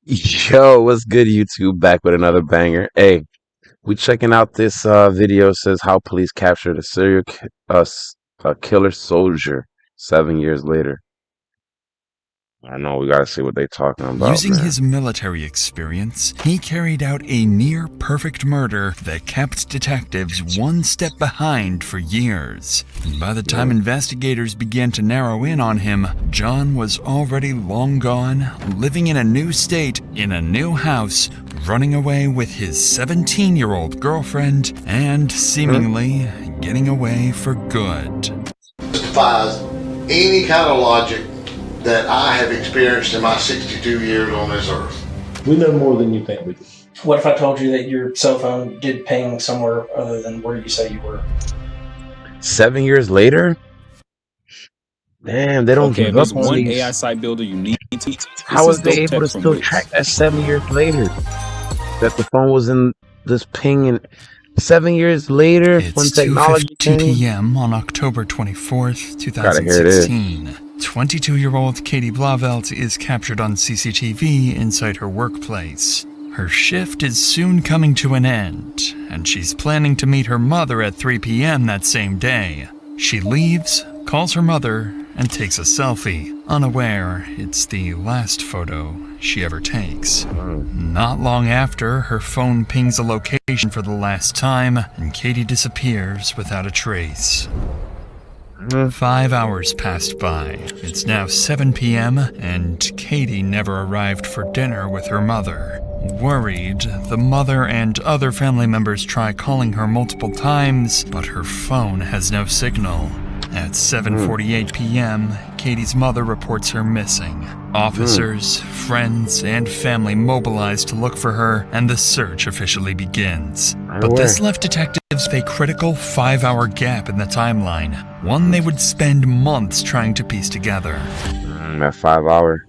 Yo, what's good, YouTube? Back with another banger. Hey, we checking out this video. Says how police captured a a killer soldier 7 years later. I know we gotta see what they talking about, Using man. his military experience, he carried out a near-perfect murder that kept detectives one step behind for years. By the time investigators began to narrow in on him, John was already long gone, living in a new state, in a new house, running away with his 17-year-old girlfriend, and seemingly getting away for good. Defies any kind of logic that I have experienced in my 62 years on this earth. We know more than you think we do. What if I told you that your cell phone did ping somewhere other than where you say you were? 7 years later? Damn, they don't Okay, give if it's up on one these. AI site builder you need to. How was they able to still track that 7 years later? That the phone was in this ping 7 years later when It's technology 2:52 changed? p.m. on October 24th, Gotta hear this. 2016. 22-year-old Katie Blauvelt is captured on CCTV inside her workplace. Her shift is soon coming to an end, and she's planning to meet her mother at 3 p.m. that same day. She leaves, calls her mother, and takes a selfie, unaware it's the last photo she ever takes. Not long after, her phone pings a location for the last time, and Katie disappears without a trace. 5 hours passed by. It's now 7 p.m., and Katie never arrived for dinner with her mother. Worried, the mother and other family members try calling her multiple times, but her phone has no signal. At 7:48 p.m., Katie's mother reports her missing. Officers, friends, and family mobilize to look for her, and the search officially begins. But this left detectives with a critical 5-hour gap in the timeline, one they would spend months trying to piece together. That 5 hour.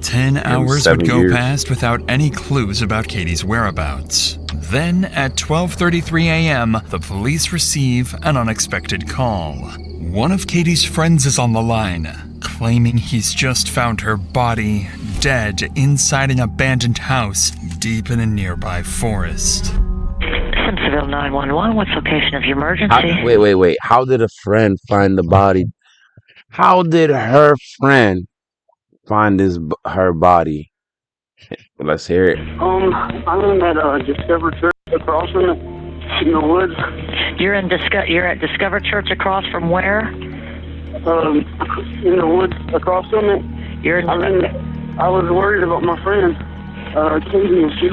10 hours 7 would go years. past without any clues about Katie's whereabouts. Then, at 12:33 a.m., the police receive an unexpected call. One of Katie's friends is on the line, claiming he's just found her body, dead, inside an abandoned house deep in a nearby forest. Simpsonville 911, what's the location of your emergency? Wait. How did a friend find the body? How did her friend find her body? Let's hear it. I'm at Discover Church across from it in the woods. You're at Discover Church across from where? In the woods across from it. I was worried about my friend, Katie, and she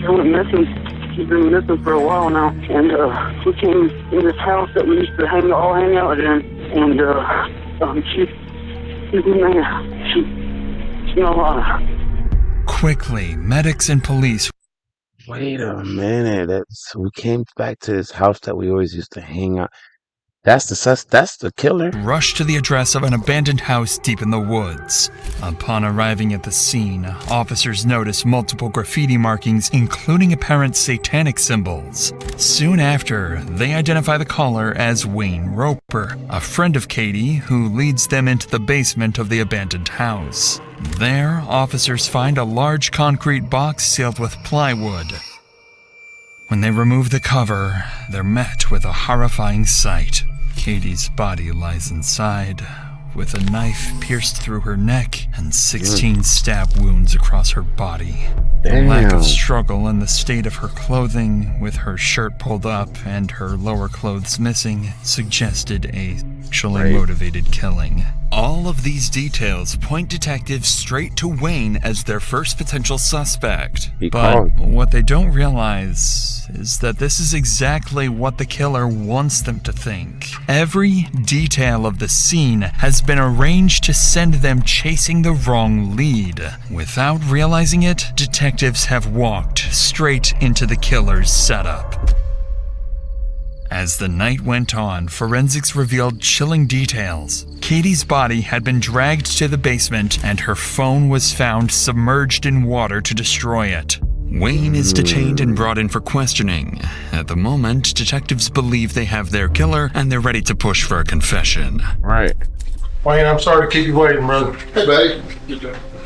went missing. She's been missing for a while now, and we came in this house that we used to hang out in, and she's in there. She's no longer. Quickly, medics and police Wait a minute. We came back to this house that we always used to hang out. That's the killer. rush to the address of an abandoned house deep in the woods. Upon arriving at the scene, officers notice multiple graffiti markings, including apparent satanic symbols. Soon after, they identify the caller as Wayne Roper, a friend of Katie who leads them into the basement of the abandoned house. There, officers find a large concrete box sealed with plywood. When they remove the cover, they're met with a horrifying sight. Katie's body lies inside, with a knife pierced through her neck and 16 stab wounds across her body. The lack of struggle and the state of her clothing, with her shirt pulled up and her lower clothes missing, suggested a sexually motivated killing. All of these details point detectives straight to Wayne as their first potential suspect. But what they don't realize is that this is exactly what the killer wants them to think. Every detail of the scene has been arranged to send them chasing the wrong lead. Without realizing it, detectives have walked straight into the killer's setup. As the night went on, forensics revealed chilling details. Katie's body had been dragged to the basement, and her phone was found submerged in water to destroy it. Wayne is detained and brought in for questioning. At the moment, detectives believe they have their killer, and they're ready to push for a confession. Right. Wayne, I'm sorry to keep you waiting, brother. Hey, buddy.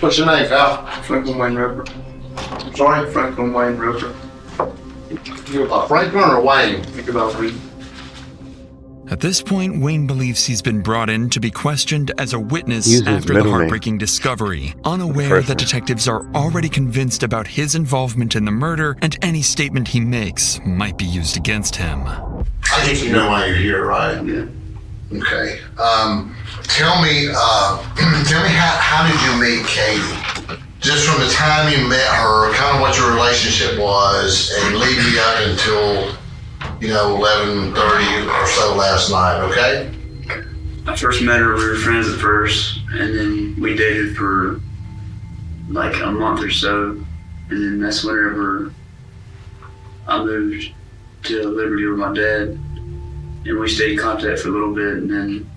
What's your name, pal? Franklin Wayne Roper. I'm sorry? Franklin Wayne Roper. Franklin or Wayne? Think about me. At this point, Wayne believes he's been brought in to be questioned as a witness Use his after the middle name. heartbreaking discovery, unaware First that name. detectives are already convinced about his involvement in the murder, and any statement he makes might be used against him. I think you know why you're here, right? Yeah. Okay. Tell me how did you meet Katie? Just from the time you met her, kind of what your relationship was, and leading up until 11:30 or so last night. Okay. I first met her, we were friends at first, and then we dated for like a month or so, and then that's whenever I moved to Liberty with my dad, and we stayed in contact for a little bit, and then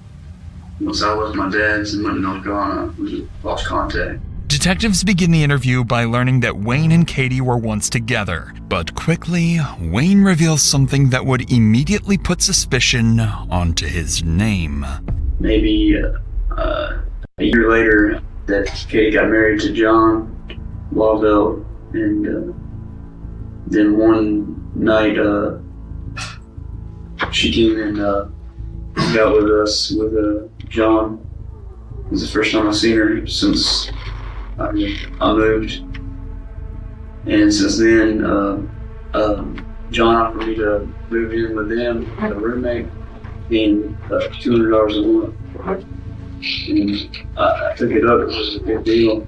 once I left my dad's and went to North Carolina, we lost contact. Detectives begin the interview by learning that Wayne and Katie were once together, but quickly, Wayne reveals something that would immediately put suspicion onto his name. Maybe a year later, that Katie got married to John Blauvelt, and then one night she came and hung out with us with John. It was the first time I've seen her since I moved, and since then John offered me to move in with them as a roommate, being $200 a month, and I took it up. It was a good deal.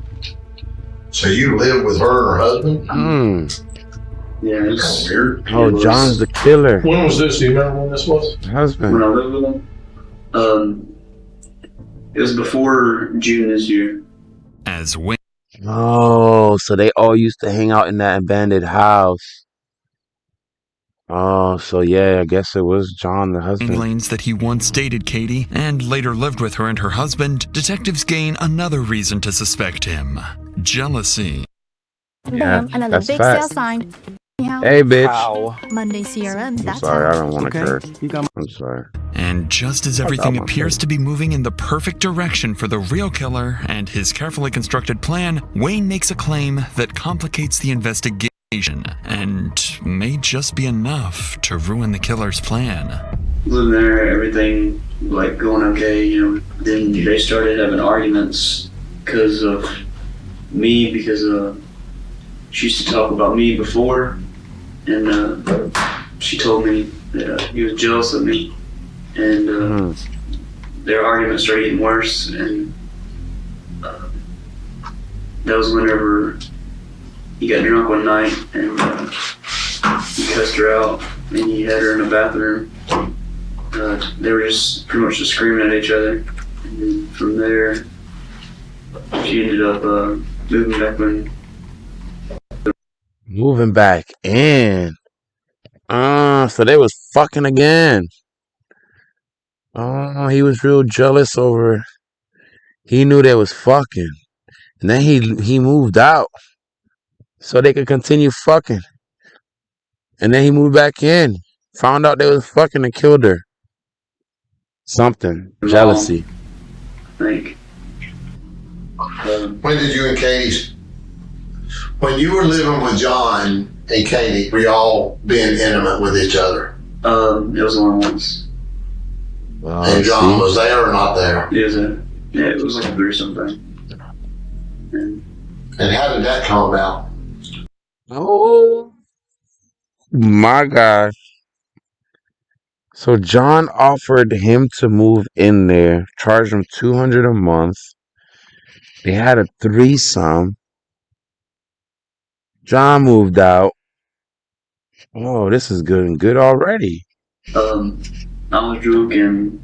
So you live with her and her husband? Yeah, it's Weird. Oh, John's the killer. When was this? Do you remember when this was? Husband. when I lived with them. It was before June this year. As Wayne Oh, so they all used to hang out in that abandoned house. Oh, so yeah, I guess it was John, the husband. explains that he once dated Katie and later lived with her and her husband, detectives gain another reason to suspect him: jealousy. Yeah, Bam, another that's big fact. sale sign. Hey, bitch. Monday Sierra, and I'm that's sorry, I how. don't want to curse. I'm sorry. And just as everything appears to be moving in the perfect direction for the real killer and his carefully constructed plan, Wayne makes a claim that complicates the investigation and may just be enough to ruin the killer's plan. Living there, everything like going okay, Then they started having arguments because of me, because she used to talk about me before, and she told me that he was jealous of me, and their arguments started getting worse, and that was whenever he got drunk one night and he cussed her out, and he had her in the bathroom. They were just pretty much just screaming at each other, and then from there she ended up moving back in. Moving back in. So they was fucking again. Oh, he was real jealous over. He knew they was fucking, and then he moved out so they could continue fucking. And then he moved back in, found out they was fucking and killed her. Something. Jealousy. I think. When did you and when you were living with John and Katie, were y'all being intimate with each other? It was only once. And John was there or not there? It was like a threesome thing. And how did that come about? Oh my gosh. So John offered him to move in there, charged him $200 a month. They had a threesome. John moved out. Oh, this is good and good already. I was drunk and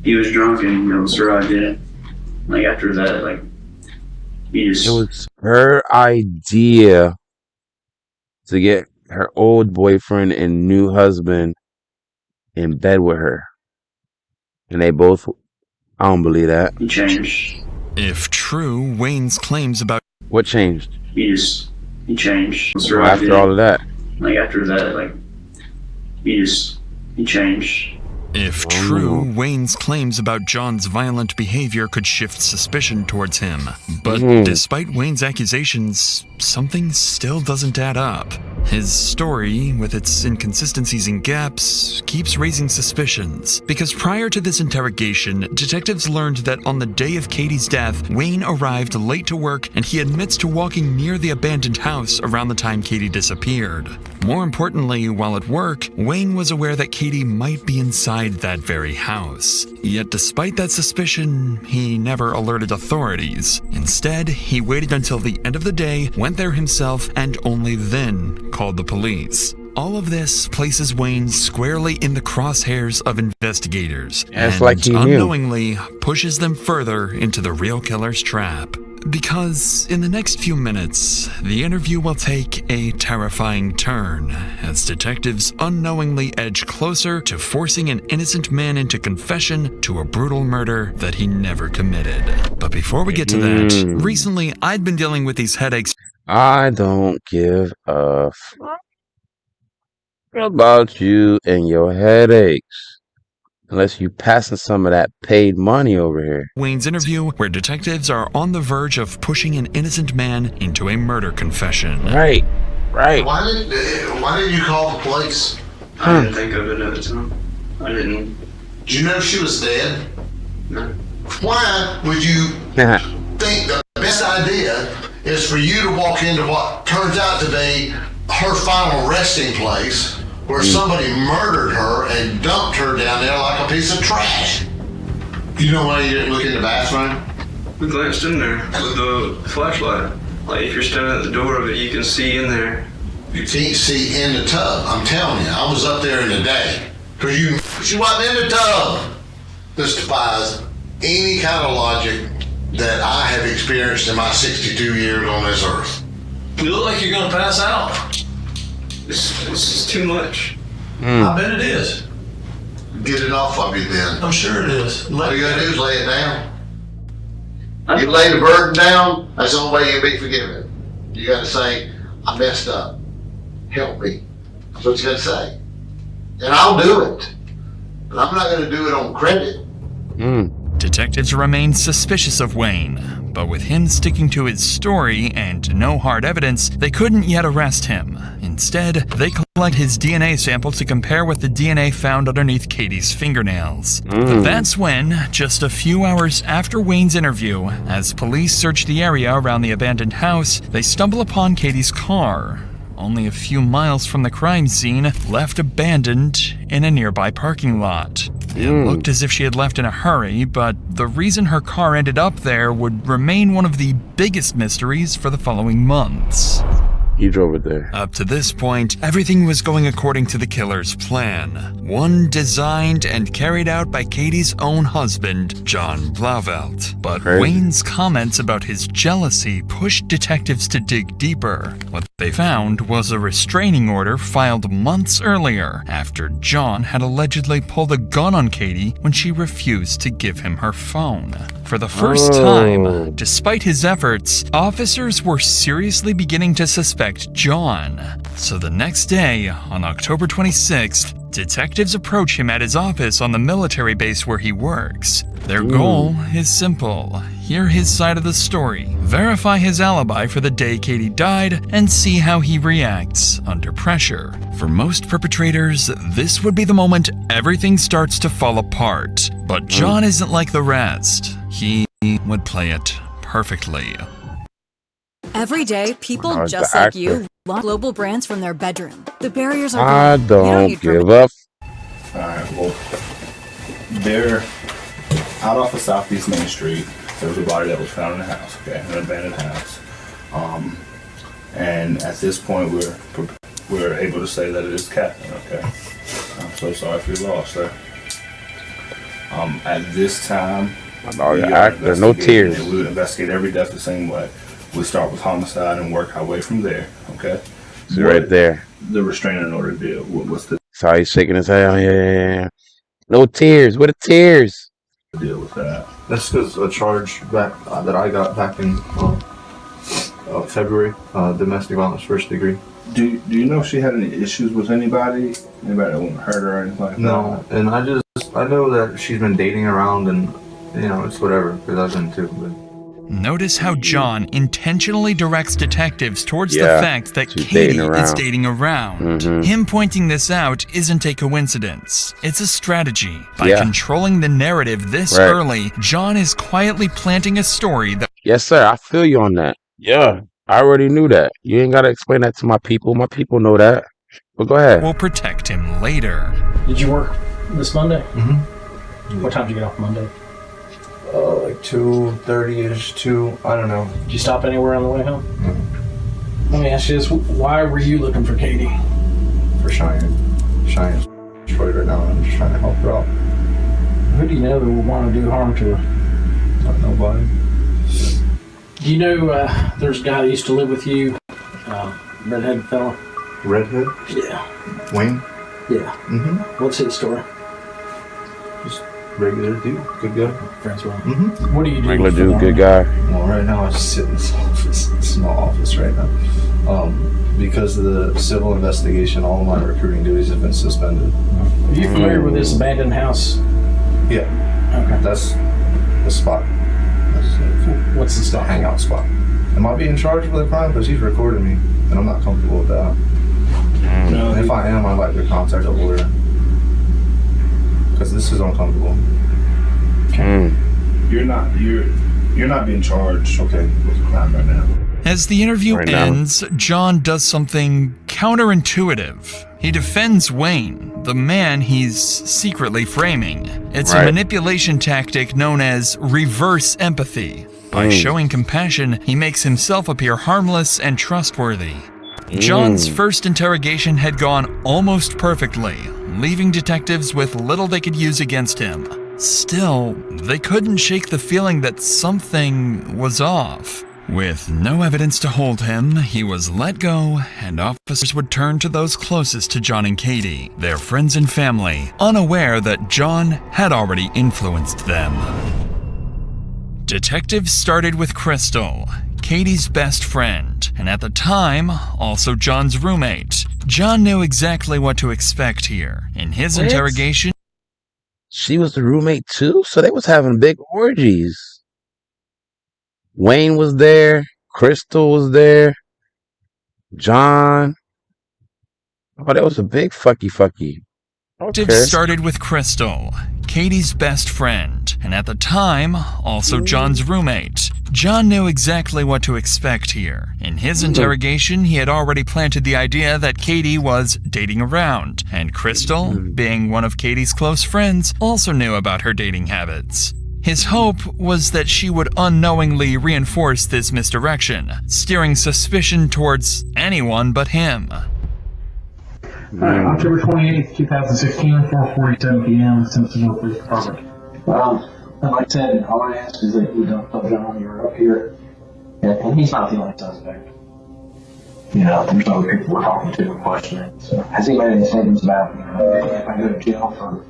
he was drunk, and it was her idea. Like after that, he just. It was her idea to get her old boyfriend and new husband in bed with her. And they both, I don't believe that. He changed. If true, Wayne's claims about What changed? He changed. It was her After idea. all of that. After that, he changed. If true, Wayne's claims about John's violent behavior could shift suspicion towards him. But despite Wayne's accusations, something still doesn't add up. His story, with its inconsistencies and gaps, keeps raising suspicions. Because prior to this interrogation, detectives learned that on the day of Katie's death, Wayne arrived late to work and he admits to walking near the abandoned house around the time Katie disappeared. More importantly, while at work, Wayne was aware that Katie might be inside that very house. Yet despite that suspicion, he never alerted authorities. Instead, he waited until the end of the day, went there himself, and only then called the police. All of this places Wayne squarely in the crosshairs of investigators, and like he knew. unknowingly pushes them further into the real killer's trap. Because in the next few minutes, the interview will take a terrifying turn as detectives unknowingly edge closer to forcing an innocent man into confession to a brutal murder that he never committed. But before we get to that, recently I'd been dealing with these headaches. I don't give a fuck about you and your headaches. Unless you passing some of that paid money over here. Wayne's interview, where detectives are on the verge of pushing an innocent man into a murder confession. Right. Why didn't you call the police? I didn't think of it at the time. I didn't. Did you know she was dead? No. Why would you think the best idea is for you to walk into what turns out to be her final resting place, where somebody murdered her and dumped her down there like a piece of trash? You know why you didn't look in the bathroom? We glanced in there with the flashlight. Like, if you're standing at the door of it, you can see in there. You can't see in the tub. I'm telling you, I was up there in the day. Because she wasn't in the tub. This defies any kind of logic that I have experienced in my 62 years on this earth. You look like you're gonna pass out. This is too much. I bet it is. Get it off of you then. I'm sure it is. All you gotta do is lay it down. You lay the burden down, that's the only way you'll be forgiven. You gotta say, I messed up. Help me. That's what you gotta say. And I'll do it. But I'm not gonna do it on credit. Detectives remain suspicious of Wayne, but with him sticking to his story and no hard evidence, they couldn't yet arrest him. Instead, they collect his DNA sample to compare with the DNA found underneath Katie's fingernails. But that's when, just a few hours after Wayne's interview, as police search the area around the abandoned house, they stumble upon Katie's car, only a few miles from the crime scene, left abandoned in a nearby parking lot. It looked as if she had left in a hurry, but the reason her car ended up there would remain one of the biggest mysteries for the following months. He drove it there. Up to this point, everything was going according to the killer's plan. One designed and carried out by Katie's own husband, John Blauvelt. But Crazy. Wayne's comments about his jealousy pushed detectives to dig deeper. What they found was a restraining order filed months earlier after John had allegedly pulled a gun on Katie when she refused to give him her phone. For the first time, despite his efforts, officers were seriously beginning to suspect John. So the next day, on October 26th, detectives approach him at his office on the military base where he works. Their goal is simple: hear his side of the story, verify his alibi for the day Katie died, and see how he reacts under pressure. For most perpetrators, this would be the moment everything starts to fall apart. But John isn't like the rest. He would play it perfectly. Every day, people Oh, just the like actor. you launch global brands from their bedroom. The barriers are I gone. You don't need give up. Alright, well, they're out off of Southeast Main Street. There was a body that was found in a house, okay, an abandoned house. And at this point, we're able to say that it is Captain, okay? I'm so sorry for your loss, sir. At this time, There's no tears. we would investigate every death the same way. We start with homicide and work our way from there, okay? See right there. The restraining order deal. What's the That's how he's shaking his head. Yeah. No tears. What are tears? deal with that? That's because a charge back that I got back in February, domestic violence first degree. Do you know if she had any issues with anybody? Anybody that wouldn't hurt her or anything like that? No, and I just I know that she's been dating around, and you know, it's whatever, because I've been too. But Notice how John intentionally directs detectives towards the Yeah, fact that she's Katie dating is around. dating around. Mhm. Him pointing this out isn't a coincidence. It's a strategy. By Yeah. controlling the narrative this Right. early, John is quietly planting a story that Yes, sir. I feel you on that. Yeah, I already knew that. You ain't gotta explain that to my people. My people know that. But go ahead. will protect him later. Did you work this Monday? Mm-hmm. What time did you get off Monday? Like 2:30ish, I don't know. Did you stop anywhere on the way home? Let me ask you this: why were you looking for Katie? For Cheyenne. Cheyenne's destroyed right now, and I'm just trying to help her out. Who do you know that would want to do harm to her? Not nobody. Do you know there's a guy that used to live with you, redhead fella? Redhead? Yeah. Wayne? Yeah. Mm-hmm. What's his story? Just regular dude. Good guy. Friends with him. Mm-hmm. What do you do? Regular for dude, them? good guy. Well, right now I just sit in this office, small office right now. Because of the civil investigation, all of my recruiting duties have been suspended. Are you familiar with this abandoned house? Yeah. Okay. That's the spot. What's the It's the spot? hangout spot. Am I being charged for the crime? Because he's recorded me, and I'm not comfortable with that. No. And if I am, I'd like to contact a lawyer. Because this is uncomfortable. Mm. You're not being charged, okay, with a crime right now. As the interview Right now. ends, John does something counterintuitive. He defends Wayne, the man he's secretly framing. It's a Right. manipulation tactic known as reverse empathy. By showing compassion, he makes himself appear harmless and trustworthy. John's first interrogation had gone almost perfectly, leaving detectives with little they could use against him. Still, they couldn't shake the feeling that something was off. With no evidence to hold him, he was let go, and officers would turn to those closest to John and Katie, their friends and family, unaware that John had already influenced them. Detectives started with Crystal, Katie's best friend, and at the time, also John's roommate. John knew exactly what to expect here. In his What? interrogation, She was the roommate too, so they was having big orgies. Wayne was there, Crystal was there, John. Oh, that was a big fucky. Okay. detectives started with Crystal, Katie's best friend, and at the time, also John's roommate. John knew exactly what to expect here. In his interrogation, he had already planted the idea that Katie was dating around, and Crystal, being one of Katie's close friends, also knew about her dating habits. His hope was that she would unknowingly reinforce this misdirection, steering suspicion towards anyone but him. October 28th, 2016, 4:47 p.m., Simpsonville Police Department. Like I said, all I ask is that you don't tell John you're up here, and he's not the only suspect. You know, there's other people we're talking to and questioning. So, has he made any statements about, you know, if I go to jail for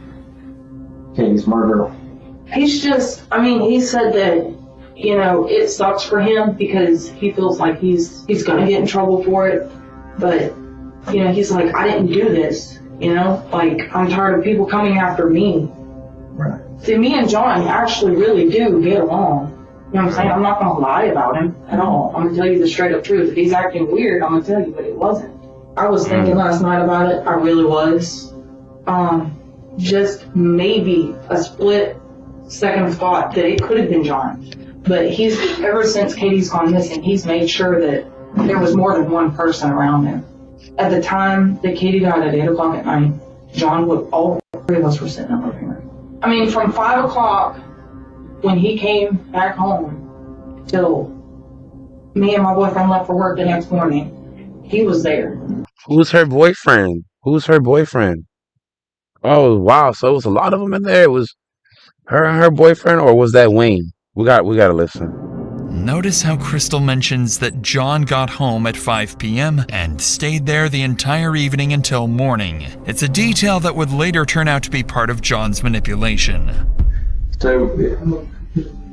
Katie's murder? He's just, I mean, he said that, you know, it sucks for him because he feels like he's gonna get in trouble for it, but, you know, he's like, I didn't do this, you know, like, I'm tired of people coming after me. Right. See, me and John actually really do get along. You know what I'm saying? I'm not gonna lie about him at all. I'm gonna tell you the straight up truth. If he's acting weird, I'm gonna tell you, but it wasn't. I was thinking last night about it, I really was. Just maybe a split second thought that it could have been John. But he's, ever since Katie's gone missing, he's made sure that there was more than one person around him. At the time that Katie died at 8 o'clock at night, John would, all three of us were sitting in the living room. I mean, from 5 o'clock when he came back home till me and my boyfriend left for work the next morning, he was there. Who's her boyfriend? Oh wow, so it was a lot of them in there. It was her and her boyfriend, or was that Wayne? We gotta listen. Notice how Crystal mentions that John got home at 5 p.m. and stayed there the entire evening until morning. It's a detail that would later turn out to be part of John's manipulation. So,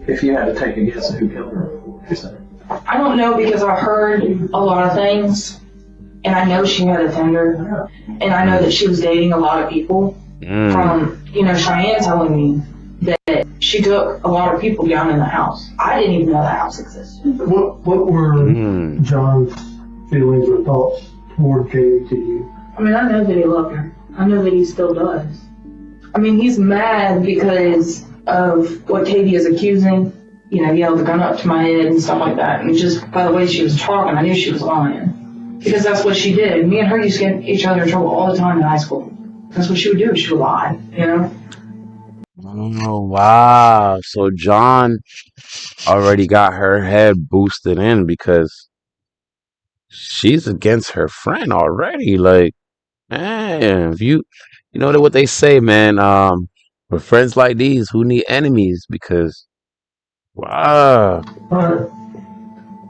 if you had to take a guess at who killed her, what would you say? I don't know because I heard a lot of things, and I know she had a tender, and I know that she was dating a lot of people from Cheyenne telling me that she took a lot of people down in the house. I didn't even know that house existed. What were John's feelings or thoughts toward Katie to you? I mean, I know that he loved her. I know that he still does. I mean, he's mad because of what Katie is accusing. He held the gun up to my head and stuff like that. And just by the way she was talking, I knew she was lying. Because that's what she did. Me and her used to get each other in trouble all the time in high school. That's what she would do. She would lie, Oh, wow. So John already got her head boosted in because she's against her friend already. Like, man, if you know what they say, man. With friends like these, who need enemies? Because, wow. Alright.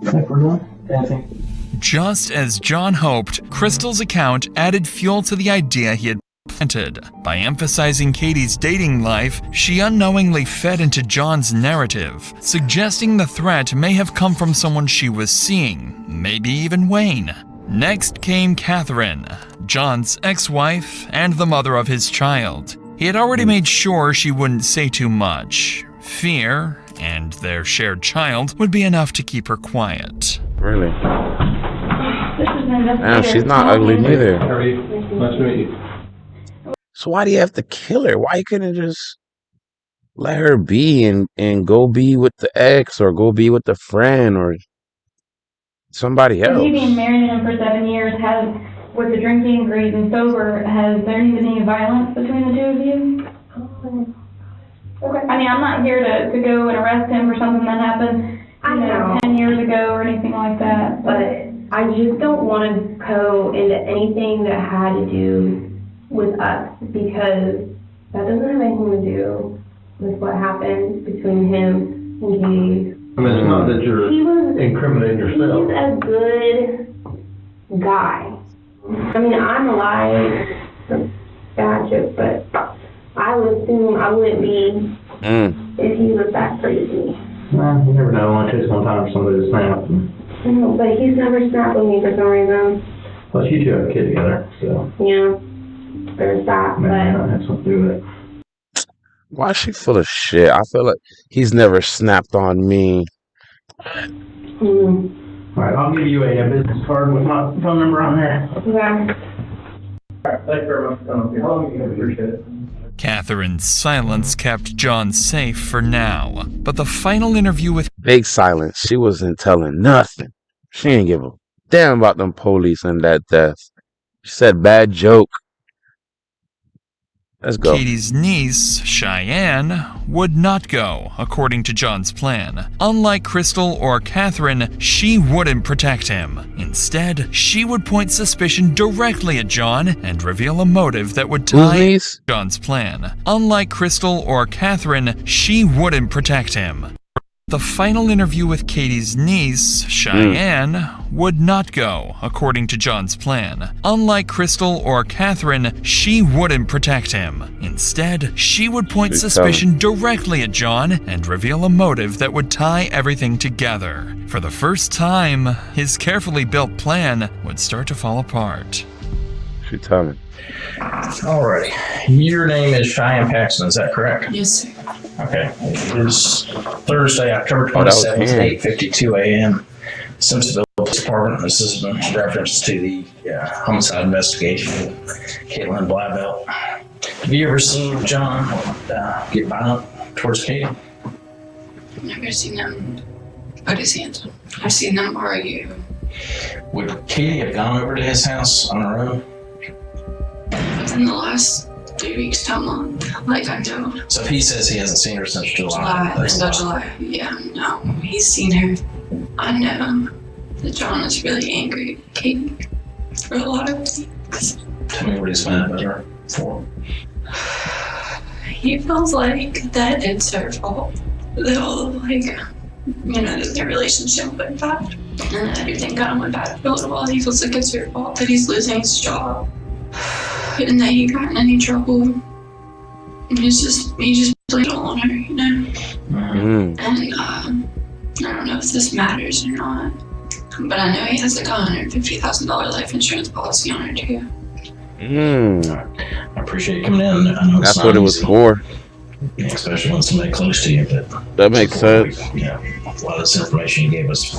I think we're done. Anything? Just as John hoped, Crystal's account added fuel to the idea he had planted. By emphasizing Katie's dating life, she unknowingly fed into John's narrative, suggesting the threat may have come from someone she was seeing, maybe even Wayne. Next came Catherine, John's ex-wife and the mother of his child. He had already made sure she wouldn't say too much. Fear and their shared child would be enough to keep her quiet. Really? Damn, she's not ugly neither. How are you? Nice to meet you. So why do you have to kill her? Why couldn't you just let her be and go be with the ex or go be with the friend or somebody else? He being married to him for 7 years has, with the drinking, greed, and sober, has there been any violence between the two of you? Okay. I mean, I'm not here to go and arrest him for something that happened, 10 years ago or anything like that. But I just don't want to go into anything that had to do with us, because that doesn't have anything to do with what happened between him and Katie. I mean, it's not that you're incriminating yourself. He's a good guy. I mean, I'm alive, bad joke, but I would assume I wouldn't be if he was that crazy. Well, you never know. It only takes one time for somebody to snap. No, but he's never snapped with me for some reason. Plus, you two have a kid together, so. Yeah, there's that, Man, but. that has something to do with it. Why is she full of shit? I feel like he's never snapped on me. Alright, I'll give you a business card with my phone number on there. Okay. Alright, thanks very much for coming up here. I appreciate it. Catherine's silence kept John safe for now, but the final interview with Big silence. She wasn't telling nothing. She didn't give a damn about them police and that death. She said bad joke. Let's go. Katie's niece, Cheyenne, would not go, according to John's plan. Unlike Crystal or Catherine, she wouldn't protect him. Instead, she would point suspicion directly at John and reveal a motive that would tie John's plan. Unlike Crystal or Catherine, she wouldn't protect him. The final interview with Katie's niece, Cheyenne, would not go, according to John's plan. Unlike Crystal or Catherine, she wouldn't protect him. Instead, she would point suspicion directly at John and reveal a motive that would tie everything together. For the first time, his carefully built plan would start to fall apart. She tell me. Alrighty. Your name is Cheyenne Paxton, is that correct? Yes, sir. Okay. It is Thursday, October 27th, 8:52 a.m. Simpsonville Police Department. This is in reference to the homicide investigation of Caitlin Blauvelt. Have you ever seen John get violent towards Katie? I've never seen him put his hands on. I've seen them argue. Would Katie have gone over to his house on her own? Within the last 3 weeks to a month, like I do. So if he says he hasn't seen her since July. July. Yeah, no, he's seen her. I know that John is really angry at Katie for a lot of things. Tell me what he's mad at her for. He feels like that it's her fault. That their relationship went bad. And everything kind of went bad for a little while. He feels like it's her fault that he's losing his job. And that he got in any trouble. And he just blamed it all on her, And I don't know if this matters or not, but I know he has like a $150,000 life insurance policy on her too. I appreciate you coming in. I know it's That's not what it was easy, for. especially when somebody close to you. But That makes sense. yeah, a lot of this information you gave us,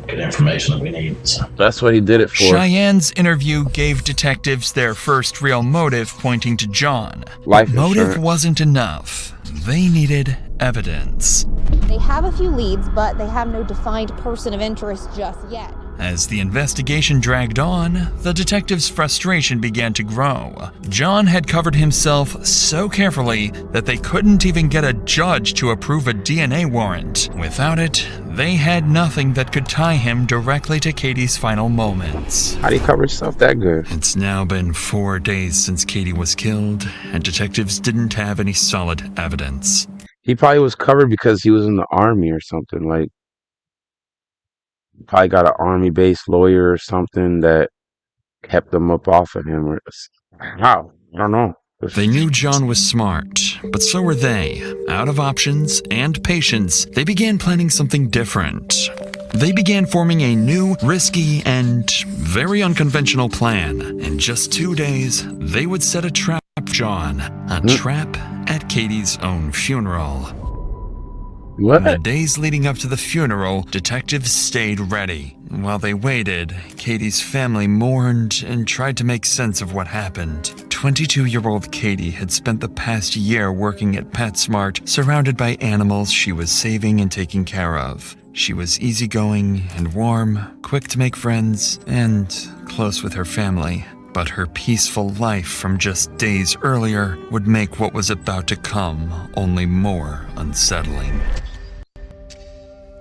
good information that we need. So. That's what he did it for. Cheyenne's interview gave detectives their first real motive, pointing to John. Life Motive insurance. wasn't enough. They needed evidence. They have a few leads, but they have no defined person of interest just yet. As the investigation dragged on, the detectives' frustration began to grow. John had covered himself so carefully that they couldn't even get a judge to approve a DNA warrant. Without it, they had nothing that could tie him directly to Katie's final moments. How do you cover yourself that good? It's now been 4 days since Katie was killed, and detectives didn't have any solid evidence. He probably was covered because he was in the army or something. Like, probably got an army-based lawyer or something that kept them up off of him. Or how? I don't know. They knew John was smart, but so were they. Out of options and patience, they began planning something different. They began forming a new, risky, and very unconventional plan. In just 2 days, they would set a trap for John. A trap at Katie's own funeral. What? In the days leading up to the funeral, detectives stayed ready. While they waited, Katie's family mourned and tried to make sense of what happened. 22-year-old Katie had spent the past year working at PetSmart, surrounded by animals she was saving and taking care of. She was easygoing and warm, quick to make friends, and close with her family. But her peaceful life from just days earlier would make what was about to come only more unsettling.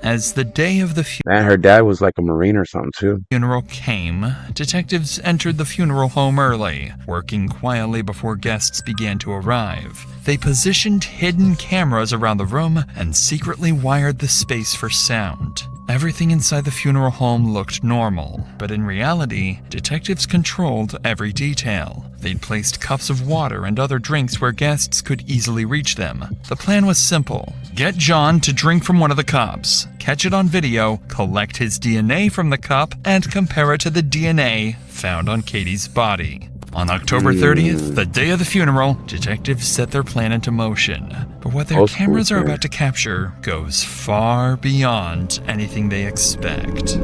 As the day of the Man, her dad was like a Marine or something too. funeral came, detectives entered the funeral home early, working quietly before guests began to arrive. They positioned hidden cameras around the room and secretly wired the space for sound. Everything inside the funeral home looked normal, but in reality, detectives controlled every detail. They'd placed cups of water and other drinks where guests could easily reach them. The plan was simple. Get John to drink from one of the cups, catch it on video, collect his DNA from the cup, and compare it to the DNA found on Katie's body. On October 30th, the day of the funeral, detectives set their plan into motion. But what their cameras are about to capture goes far beyond anything they expect.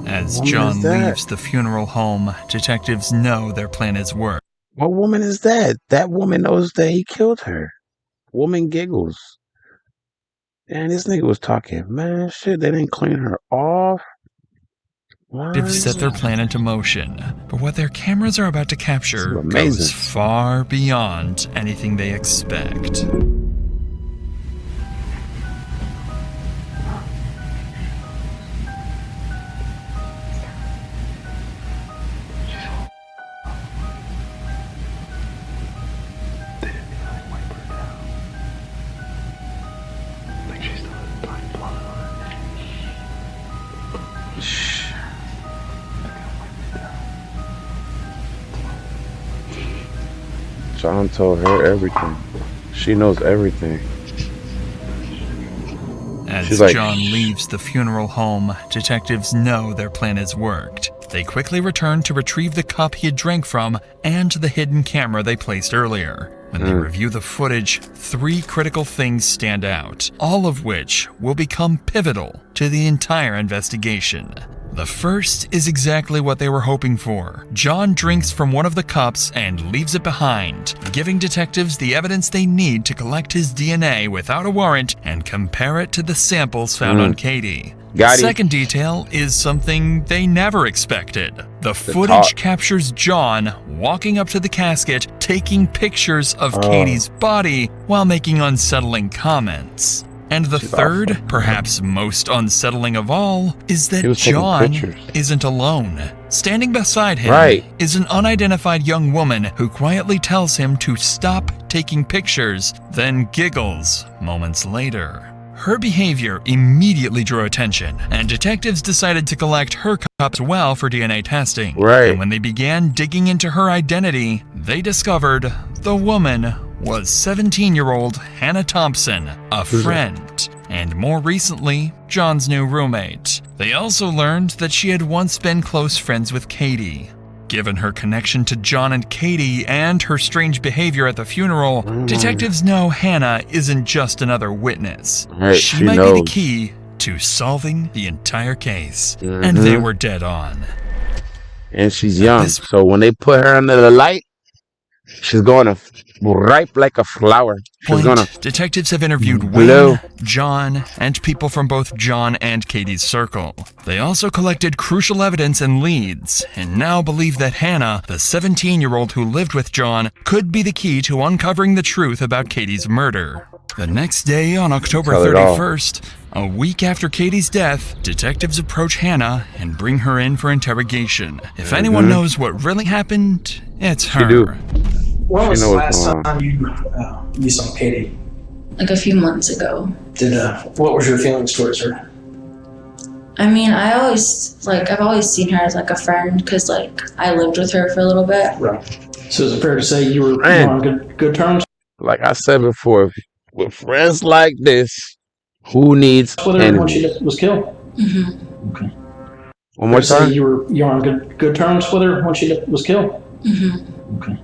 As John leaves the funeral home, detectives know their plan is worked. What woman is that? That woman knows that he killed her. Woman giggles. And this nigga was talking, man, shit, they didn't clean her off. They've set their plan into motion, but what their cameras are about to capture goes far beyond anything they expect. John told her everything. She knows everything. As She's like, John leaves the funeral home, detectives know their plan has worked. They quickly return to retrieve the cup he had drank from and the hidden camera they placed earlier. When they review the footage, 3 critical things stand out, all of which will become pivotal to the entire investigation. The first is exactly what they were hoping for. John drinks from one of the cups and leaves it behind, giving detectives the evidence they need to collect his DNA without a warrant and compare it to the samples found on Katie. The second detail is something they never expected. The footage captures John walking up to the casket, taking pictures of Katie's body while making unsettling comments. And the She's third, awesome. perhaps most unsettling of all, is He that was taking John pictures. isn't alone. Standing beside him Right. is an unidentified young woman who quietly tells him to stop taking pictures, then giggles moments later. Her behavior immediately drew attention, and detectives decided to collect her cups as well for DNA testing. Right. And when they began digging into her identity, they discovered the woman was 17-year-old Hannah Thompson, a friend, and more recently, John's new roommate. They also learned that she had once been close friends with Katie. Given her connection to John and Katie and her strange behavior at the funeral, detectives know Hannah isn't just another witness. Right, She she might be knows. the key to solving the entire case. And they were dead on. And she's young, so when they put her under the light, she's going to ripe like a flower. She's going to Detectives have interviewed blow. Wayne, John, and people from both John and Katie's circle. They also collected crucial evidence and leads, and now believe that Hannah, the 17-year-old who lived with John, could be the key to uncovering the truth about Katie's murder. The next day, on October Tell it all. 31st, a week after Katie's death, detectives approach Hannah and bring her in for interrogation. If anyone knows what really happened, it's her. She do. When was She the knows what's last going time you saw Katie? Like a few months ago. What was your feelings towards her? I mean, I've always seen her as like a friend because like I lived with her for a little bit. Right. So is it fair to say you were Man. on good terms? Like I said before, with friends like this, who needs With her when she enemies? was killed? Mm-hmm. Okay. One more Say time? you were on good terms with her when she was killed? Mm-hmm. Okay.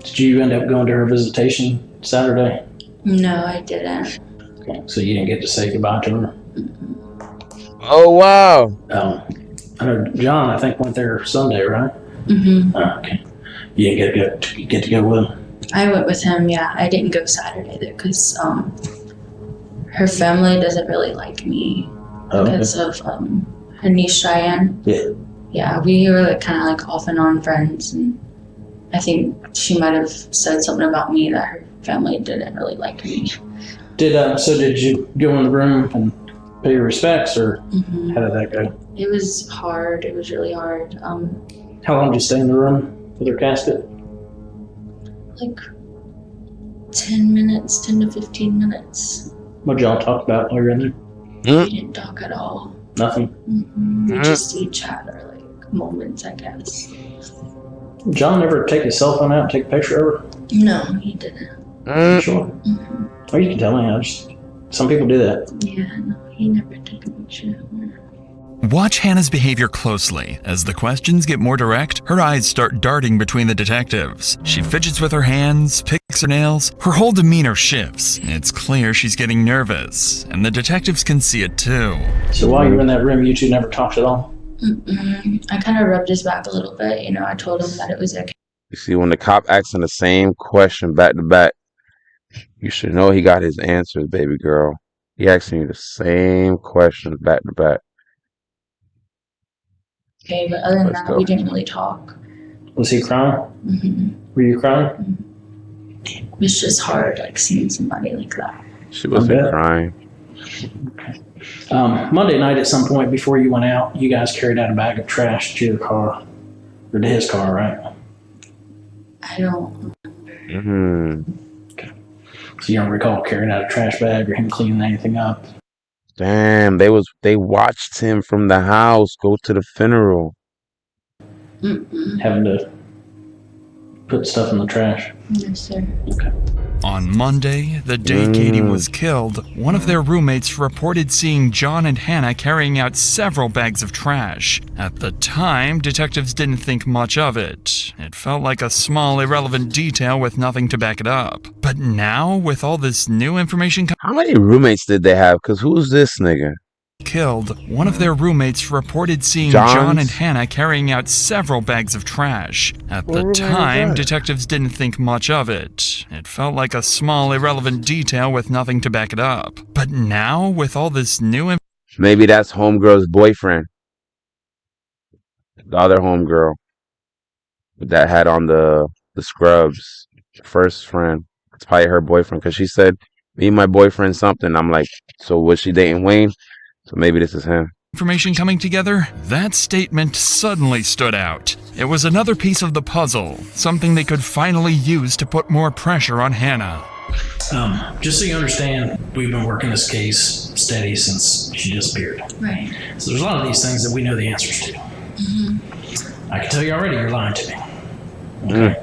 Did you end up going to her visitation Saturday? No, I didn't. Okay. So you didn't get to say goodbye to her? Oh, wow. I know John, I think, went there Sunday, right? Mm-hmm. Okay. You didn't get to go with him? I went with him, yeah. I didn't go Saturday though because her family doesn't really like me because of her niece Cheyenne. Yeah. Yeah, we were like kind of like off and on friends, and I think she might have said something about me that her family didn't really like me. Did you go in the room and pay your respects, or how did that go? It was hard. It was really hard. How long did you stay in the room with her casket? Like 10 to 15 minutes. What did y'all talk about while you were in there? We didn't talk at all. Nothing. We just each had our like moments, I guess. John ever take his cell phone out and take a picture of her? No, he didn't. Sure. Or you can tell me. Some people do that. Yeah, no, he never took a picture of her. Watch Hannah's behavior closely. As the questions get more direct, her eyes start darting between the detectives. She fidgets with her hands, picks her nails. Her whole demeanor shifts. It's clear she's getting nervous, and the detectives can see it too. So while you were in that room, you two never talked at all? I kind of rubbed his back a little bit. I told him that it was okay. You see, when the cop asks him the same question back to back, you should know he got his answers, baby girl. He asking you the same questions back to back. Okay, but other than that, we didn't really talk. Was he crying? Were you crying? It was just hard, like seeing somebody like that. She wasn't crying. Monday night at some point before you went out, you guys carried out a bag of trash to your car, or to his car, right? I don't. Okay. So you don't recall carrying out a trash bag or him cleaning anything up? Damn, they watched him from the house go to the funeral. Having to put stuff in the trash? Yes, sir. Okay. On Monday, the day Katie was killed, one of their roommates reported seeing John and Hannah carrying out several bags of trash. At the time, detectives didn't think much of it. It felt like a small, irrelevant detail with nothing to back it up. But now, with all this new information How many roommates did they have? Because who's this nigga? killed, one of their roommates reported seeing John and Hannah carrying out several bags of trash. At the time, detectives didn't think much of it. It felt like a small, irrelevant detail with nothing to back it up. But now, with all this new Maybe that's homegirl's boyfriend. The other homegirl that had on the scrubs. First friend. It's probably her boyfriend, because she said me and my boyfriend something. I'm like, so was she dating Wayne? So maybe this is him. Information coming together, that statement suddenly stood out. It was another piece of the puzzle, something they could finally use to put more pressure on Hannah. Just so you understand, we've been working this case steady since she disappeared. Right. So there's a lot of these things that we know the answers to. I can tell you already, you're lying to me. Okay?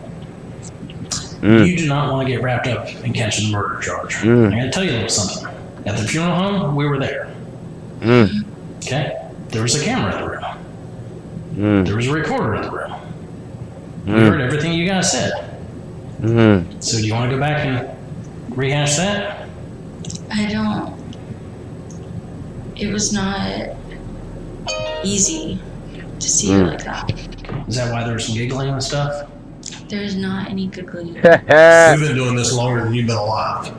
You do not want to get wrapped up in catching the murder charge. I'm going to tell you a little something. At the funeral home, we were there. Okay? There was a camera in the room. There was a recorder in the room. We heard everything you guys said. So do you want to go back and rehash that? I don't. It was not easy to see her like that. Is that why there was some giggling and stuff? There's not any good lead. We've been doing this longer than you've been alive.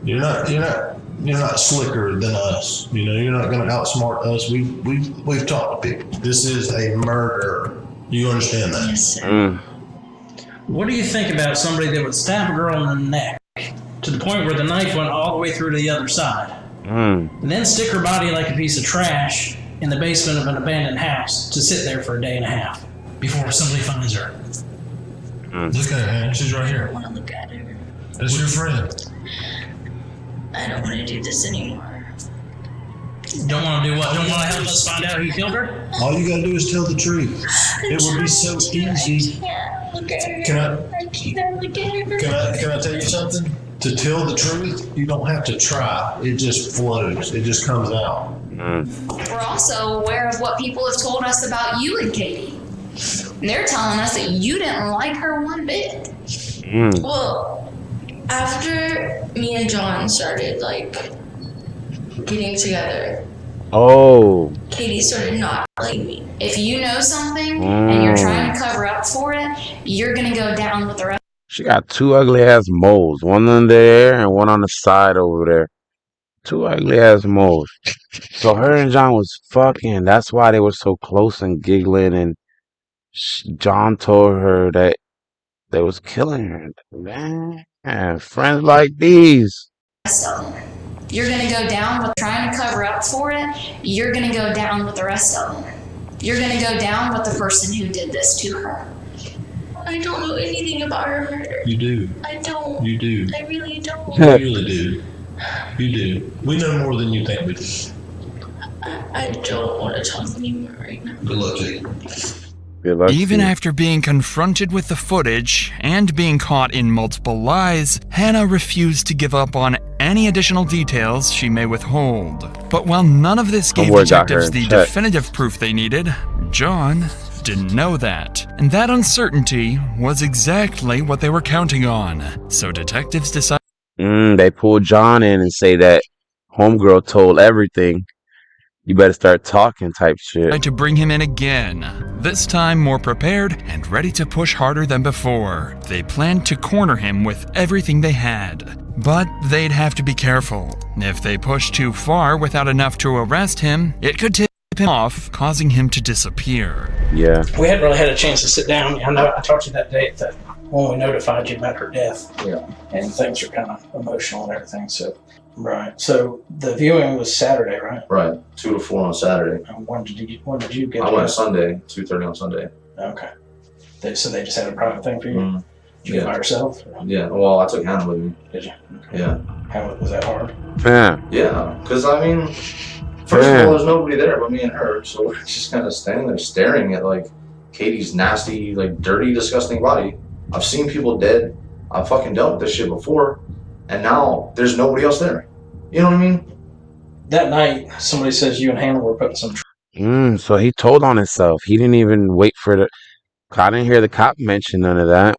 You're not slicker than us. You know, you're not going to outsmart us. We've talked to people. This is a murder. You understand that? Yes, sir. What do you think about somebody that would stab a girl in the neck to the point where the knife went all the way through to the other side, and then stick her body like a piece of trash in the basement of an abandoned house to sit there for a day and a half before somebody finds her? Look at her. She's right I here. don't want to look at her. That's your friend. I don't want to do this anymore. Don't want to do what? Don't want to help us find out who killed her? All you gotta do is tell the truth. It would be so easy. Can I tell you something? To tell the truth, you don't have to try. It just flows. It just comes out. We're also aware of what people have told us about you and Katie. And they're telling us that you didn't like her one bit. Well, after me and John started, getting together, Katie started not liking me. If you know something and you're trying to cover up for it, you're gonna go down with the rest. She got 2 ugly ass moles, one on there and one on the side over there. 2 ugly ass moles. So her and John was fucking. That's why they were so close and giggling. And John told her that they was killing her. Man, friends like these. You're gonna go down with trying to cover up for it. You're gonna go down with the rest of them. You're gonna go down with the person who did this to her. I don't know anything about her murder. You do. I don't. You do. I really don't. You really do. You do. We know more than you think we do. I don't want to talk anymore right now. Good luck to you. Good luck. Even after being confronted with the footage and being caught in multiple lies, Hannah refused to give up on any additional details she may withhold. But while none of this gave detectives the definitive proof they needed, John didn't know that. And that uncertainty was exactly what they were counting on. So detectives decided they pulled John in and say that homegirl told everything. You better start talking type shit. to bring him in again, this time more prepared and ready to push harder than before. They planned to corner him with everything they had. But they'd have to be careful. If they pushed too far without enough to arrest him, it could tip him off, causing him to disappear. Yeah. We hadn't really had a chance to sit down. I know I talked to you that day when we notified you about her death. Yeah. And things are kind of emotional and everything. So, right. So the viewing was Saturday, right? Right. 2 to 4 on Saturday. And when did you get? I went Sunday, 2:30 on Sunday. Okay. So they just had a private thing for you. Did you go by yourself? Or? Yeah. Well, I took Hannah with me. Did you? Okay. Yeah. How was that hard? Yeah. Yeah. Because I mean, first of all, there's nobody there but me and her, so we're just kind of standing there staring at Katie's nasty, dirty, disgusting body. I've seen people dead. I've fucking dealt with this shit before, and now there's nobody else there. You know what I mean? That night, somebody says you and Hannah were putting some. So he told on himself. He didn't even wait for the. I didn't hear the cop mention none of that.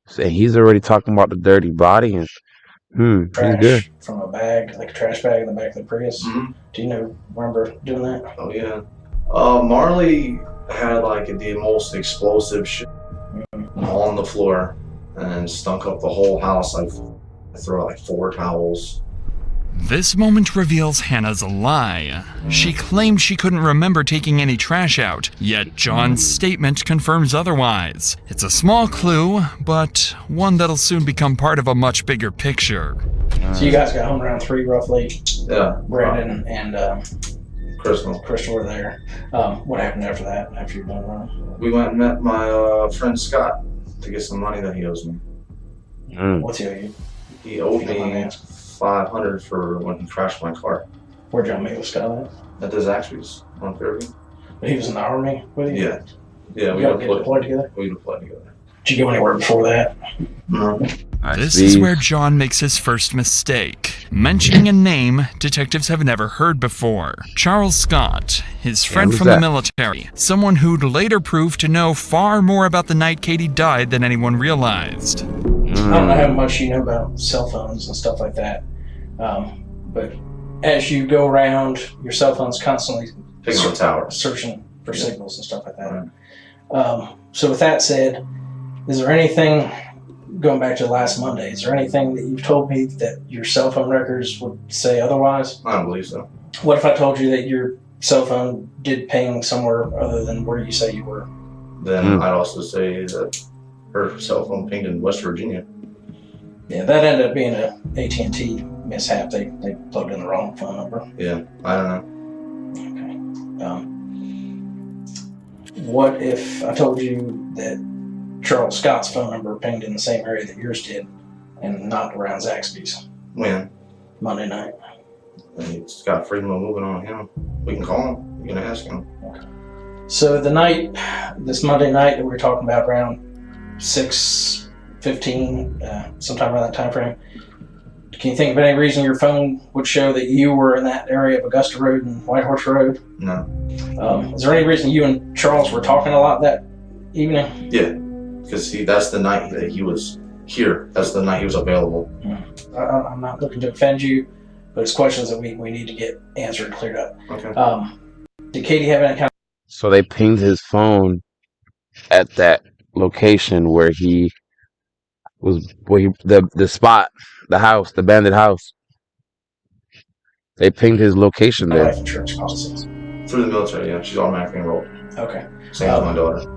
So he's already talking about the dirty body and. Trash he's good. from a bag, like a trash bag in the back of the Prius. Do you remember doing that? Oh yeah. Marley had the most explosive shit on the floor and stunk up the whole house. I threw out 4 towels. This moment reveals Hannah's lie. She claimed she couldn't remember taking any trash out, yet John's statement confirms otherwise. It's a small clue, but one that'll soon become part of a much bigger picture. So you guys got home around 3 roughly? Yeah. Brandon and Crystal were there. What happened after that, after you've done around? We went and met my friend Scott to get some money that he owes me. What's he owe you? He owed me $500 for when he crashed my car. Where'd y'all meet with Scott at the Zaxby's on Fairview. But he was in the Army with you? Yeah. Yeah, we deployed together? We deployed together. Did you go anywhere before that? No. This is where John makes his first mistake. Mentioning a name detectives have never heard before. Charles Scott, his friend from the military. Someone who'd later prove to know far more about the night Katie died than anyone realized. I don't know how much you know about cell phones and stuff like that. But as you go around, your cell phone's constantly searching for signals and stuff like that. So with that said, is there anything, going back to last Monday, is there anything that you've told me that your cell phone records would say otherwise? I don't believe so. What if I told you that your cell phone did ping somewhere other than where you say you were? Then I'd also say that her cell phone pinged in West Virginia. Yeah, that ended up being a AT&T mishap. They plugged in the wrong phone number. Yeah, I don't know. Okay. What if I told you that Charles Scott's phone number pinged in the same area that yours did and knocked around Zaxby's? When? Monday night. He's got freedom of moving on him. We can call him. We can ask him. Okay. So the night, this Monday night that we were talking about, around 6:15, sometime around that time frame, can you think of any reason your phone would show that you were in that area of Augusta Road and Whitehorse Road? No. Is there any reason you and Charles were talking a lot that evening? Yeah, because that's the night that he was here. That's the night he was available. I'm not looking to offend you, but it's questions that we need to get answered and cleared up. Okay. Did Katie have any kind of... So they pinged his phone at that location where he was, the spot, the house, the abandoned house. They pinged his location there. Life insurance policies? Through the military, yeah. She's automatically enrolled. Okay. Same as my daughter.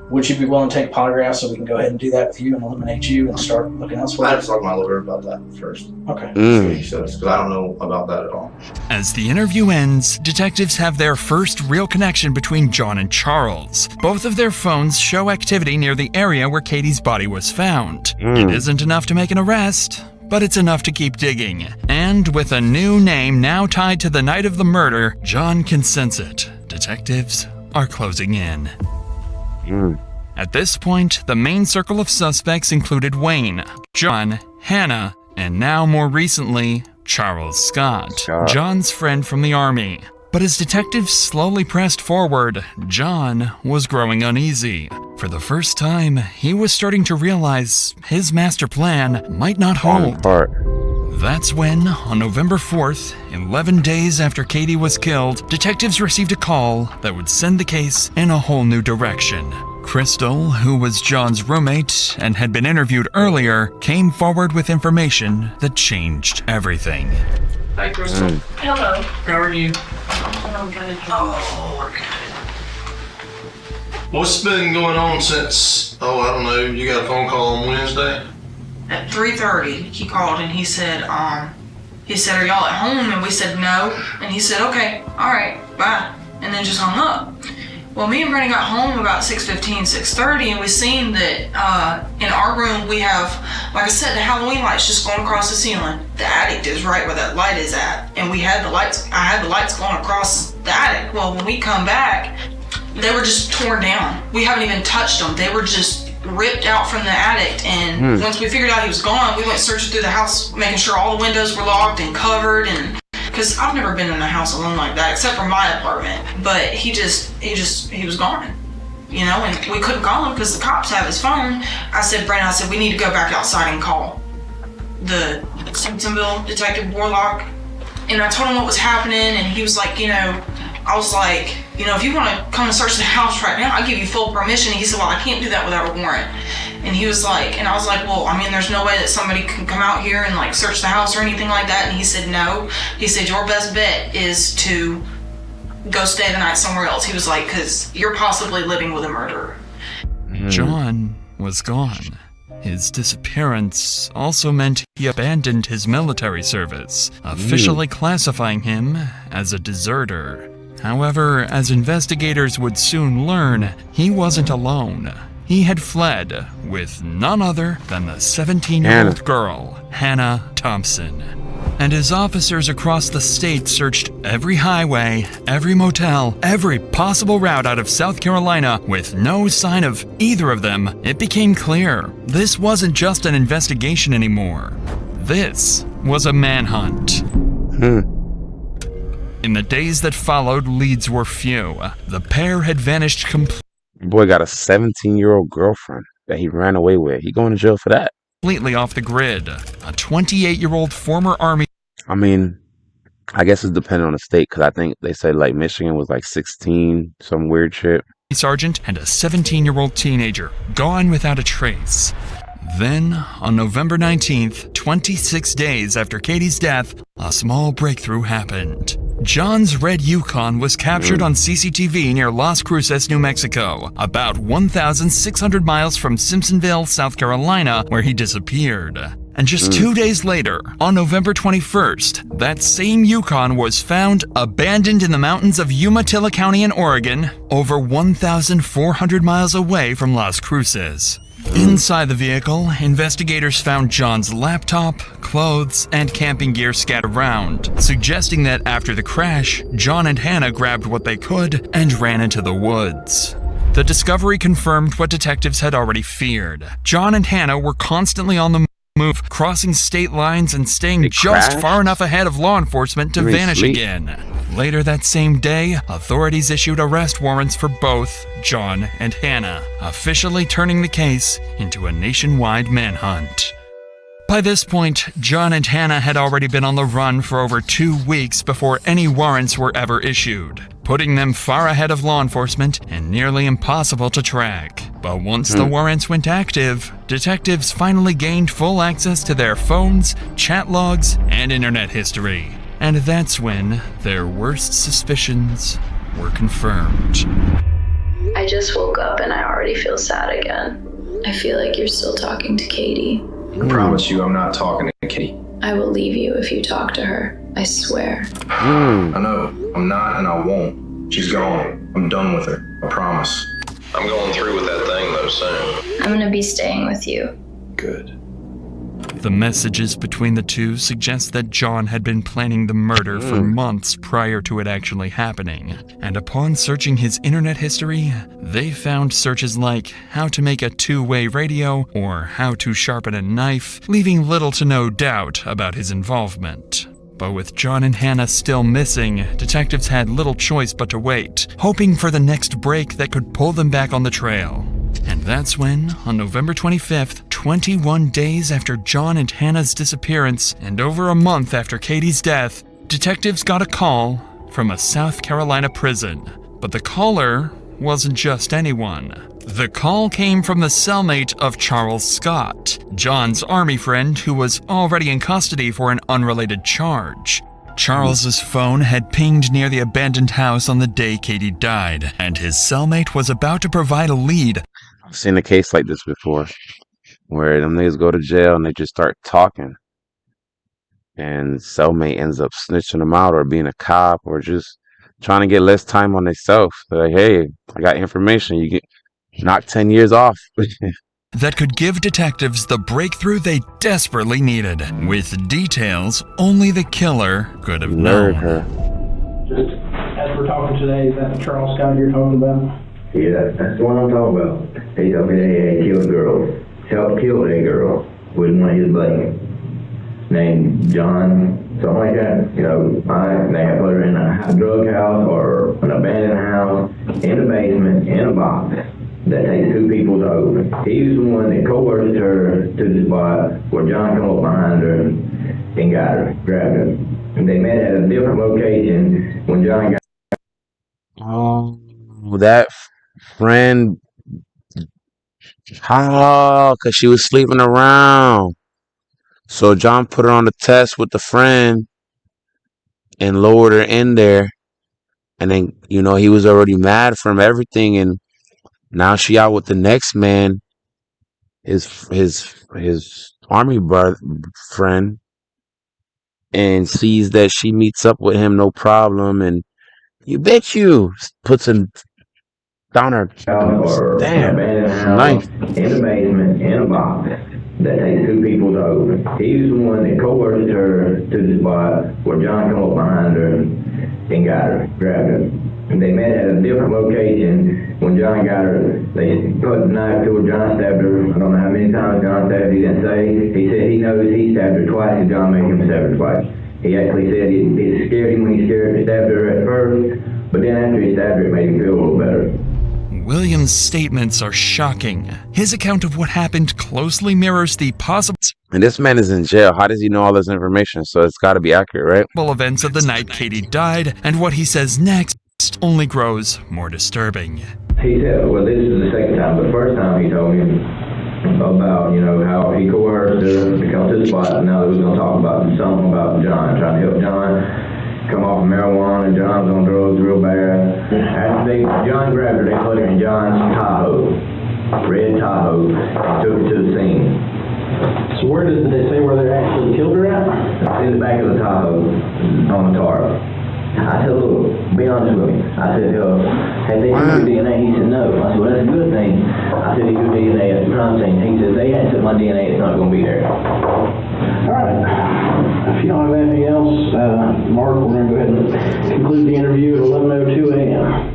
Would you be willing to take a polygraph so we can go ahead and do that with you and eliminate you and start looking elsewhere? I have to talk to my lawyer about that first. Okay. See what he says, because I don't know about that at all. As the interview ends, detectives have their first real connection between John and Charles. Both of their phones show activity near the area where Katie's body was found. It isn't enough to make an arrest, but it's enough to keep digging. And with a new name now tied to the night of the murder, John can sense it. Detectives are closing in. At this point, the main circle of suspects included Wayne, John, Hannah, and now more recently, Charles Scott, John's friend from the Army. But as detectives slowly pressed forward, John was growing uneasy. For the first time, he was starting to realize his master plan might not hold. That's when, on November 4th, 11 days after Katie was killed, detectives received a call that would send the case in a whole new direction. Crystal, who was John's roommate and had been interviewed earlier, came forward with information that changed everything. Hi, Crystal. Hello. How are you? I'm good. Oh, we're good. What's been going on since, I don't know, you got a phone call on Wednesday? At 3:30, he called and he said, are y'all at home? And we said no. And he said, okay, all right, bye. And then just hung up. Well, me and Brandon got home about 6:15, 6:30, and we seen that in our room we have, like I said, the Halloween lights just going across the ceiling. The attic is right where that light is at. And I had the lights going across the attic. Well, when we come back, they were just torn down. We haven't even touched them. They were just ripped out from the attic. And once we figured out he was gone, we went searching through the house, making sure all the windows were locked and covered. And because I've never been in a house alone like that, except for my apartment. But he was gone, you know, and we couldn't call him because the cops have his phone. I said, Brandon, we need to go back outside and call the Simpsonville Detective Warlock. And I told him what was happening, and he was like, I was like, if you want to come and search the house right now, I'll give you full permission. And he said, well, I can't do that without a warrant. And he was like, and I was like, well, I mean, there's no way that somebody can come out here and like search the house or anything like that. And he said, no. He said, your best bet is to go stay the night somewhere else. He was like, because you're possibly living with a murderer. John was gone. His disappearance also meant he abandoned his military service, officially classifying him as a deserter. However, as investigators would soon learn, he wasn't alone. He had fled with none other than the 17-year-old girl, Hannah Thompson. And as officers across the state searched every highway, every motel, every possible route out of South Carolina with no sign of either of them, it became clear this wasn't just an investigation anymore. This was a manhunt. In the days that followed, leads were few. The pair had vanished completely. Boy got a 17-year-old girlfriend that he ran away with. He going to jail for that. Completely off the grid. A 28-year-old former Army. I mean, I guess it's dependent on the state, because I think they said like Michigan was like 16, some weird shit. Sergeant and a 17-year-old teenager, gone without a trace. Then, on November 19th, 26 days after Katie's death, a small breakthrough happened. John's red Yukon was captured on CCTV near Las Cruces, New Mexico, about 1,600 miles from Simpsonville, South Carolina, where he disappeared. And just 2 days later, on November 21st, that same Yukon was found abandoned in the mountains of Umatilla County in Oregon, over 1,400 miles away from Las Cruces. Inside the vehicle, investigators found John's laptop, clothes, and camping gear scattered around, suggesting that after the crash, John and Hannah grabbed what they could and ran into the woods. The discovery confirmed what detectives had already feared. John and Hannah were constantly on the move, crossing state lines and staying just far enough ahead of law enforcement to vanish again. Later that same day, authorities issued arrest warrants for both John and Hannah, officially turning the case into a nationwide manhunt. By this point, John and Hannah had already been on the run for over 2 weeks before any warrants were ever issued, putting them far ahead of law enforcement and nearly impossible to track. But once the warrants went active, detectives finally gained full access to their phones, chat logs, and internet history. And that's when their worst suspicions were confirmed. I just woke up and I already feel sad again. I feel like you're still talking to Katie. I promise you I'm not talking to Katie. I will leave you if you talk to her. I swear. I know. I'm not and I won't. She's gone. I'm done with her. I promise. I'm going through with that thing though soon. I'm gonna be staying with you. Good. The messages between the two suggest that John had been planning the murder for months prior to it actually happening. And upon searching his internet history, they found searches like how to make a two-way radio or how to sharpen a knife, leaving little to no doubt about his involvement. But with John and Hannah still missing, detectives had little choice but to wait, hoping for the next break that could pull them back on the trail. And that's when, on November 25th, 21 days after John and Hannah's disappearance and over a month after Katie's death, detectives got a call from a South Carolina prison. But the caller wasn't just anyone. The call came from the cellmate of Charles Scott, John's army friend who was already in custody for an unrelated charge. Charles's phone had pinged near the abandoned house on the day Katie died, and his cellmate was about to provide a lead. I've seen a case like this before, where them niggas go to jail and they just start talking, and cellmate ends up snitching them out or being a cop or just trying to get less time on themselves. They're like, hey, I got information. You get knocked 10 years off. That could give detectives the breakthrough they desperately needed, with details only the killer could have known. Just as we're talking today, is that the Charles Scott you're talking about? Yeah, that's the one I'm talking about. He told me that he had killed a girl, helped kill a girl with one of his buddies named John, something like that. You know, they had put her in a drug house or an abandoned house, in a basement, in a box. That takes two people to open. He was the one that coerced her to the spot where John came up behind her and got her, grabbed her. And they met at a different location when John got Oh, that friend How? Because she was sleeping around. So John put her on the test with the friend and lowered her in there. And then, he was already mad from everything. And now she out with the next man, his army friend, and sees that she meets up with him no problem. And puts him down her. Damn, nice. In the basement, in a box, that takes 2 people to open. He was the one that coerced her to the spot where John come up behind her and got her, grabbed her. And they met at a different location. When John got her, they put the knife to her. John stabbed her. I don't know how many times John stabbed her. He didn't say. He said he knows he stabbed her twice and John made him stab her twice. He actually said it scared him when he stabbed her at first, but then after he stabbed her, it made him feel a little better. William's statements are shocking. His account of what happened closely mirrors the possible And this man is in jail. How does he know all this information? So it's got to be accurate, right? Events of the night Katie died, and what he says next only grows more disturbing. He said, well, this is the second time, but the first time he told me about, how he coerced her to come to the spot, and now we was going to talk about something about John, trying to help John come off of marijuana. John's on drugs real bad. After John grabbed her, they put her in John's Tahoe, red Tahoe, and took her to the scene. So where did they say where they actually killed her at? In the back of the Tahoe, on the tarp. I said, look, be honest with me. I said, have they took your DNA? He said, no. I said, well, that's a good thing. I said, your DNA at the crime scene. He said, they had took my DNA, it's not going to be there. All right. If you don't have anything else, Mark, we're going to go ahead and conclude the interview at 11:02 a.m.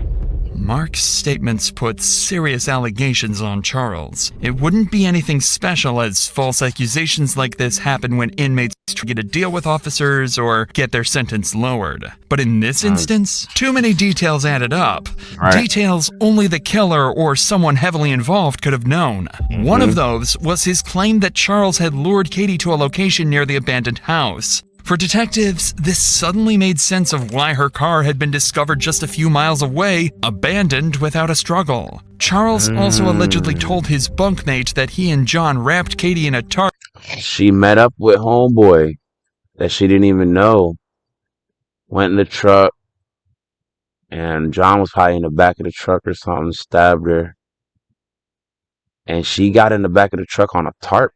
Mark's statements put serious allegations on Charles. It wouldn't be anything special, as false accusations like this happen when inmates try to get a deal with officers or get their sentence lowered. But in this instance, too many details added up. Details only the killer or someone heavily involved could have known. One of those was his claim that Charles had lured Katie to a location near the abandoned house. For detectives, this suddenly made sense of why her car had been discovered just a few miles away, abandoned without a struggle. Charles also allegedly told his bunkmate that he and John wrapped Katie in a tarp. She met up with homeboy that she didn't even know. Went in the truck, and John was probably in the back of the truck or something, stabbed her. And she got in the back of the truck on a tarp.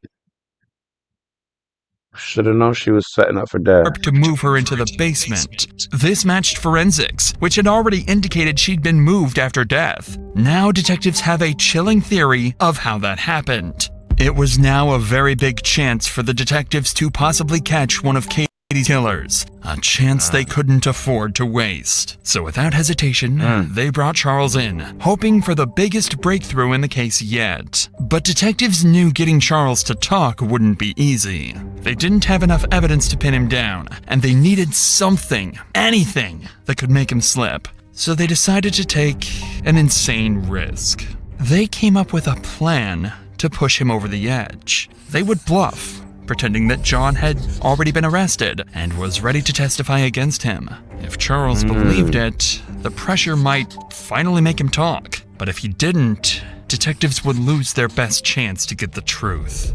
Should have known she was setting up for death. To move her into the basement. This matched forensics, which had already indicated she'd been moved after death. Now detectives have a chilling theory of how that happened. It was now a very big chance for the detectives to possibly catch one of Katie's killers, a chance they couldn't afford to waste. So without hesitation, they brought Charles in, hoping for the biggest breakthrough in the case yet. But detectives knew getting Charles to talk wouldn't be easy. They didn't have enough evidence to pin him down, and they needed something, anything, that could make him slip. So they decided to take an insane risk. They came up with a plan to push him over the edge. They would bluff, pretending that John had already been arrested and was ready to testify against him. If Charles believed it, the pressure might finally make him talk. But if he didn't, detectives would lose their best chance to get the truth.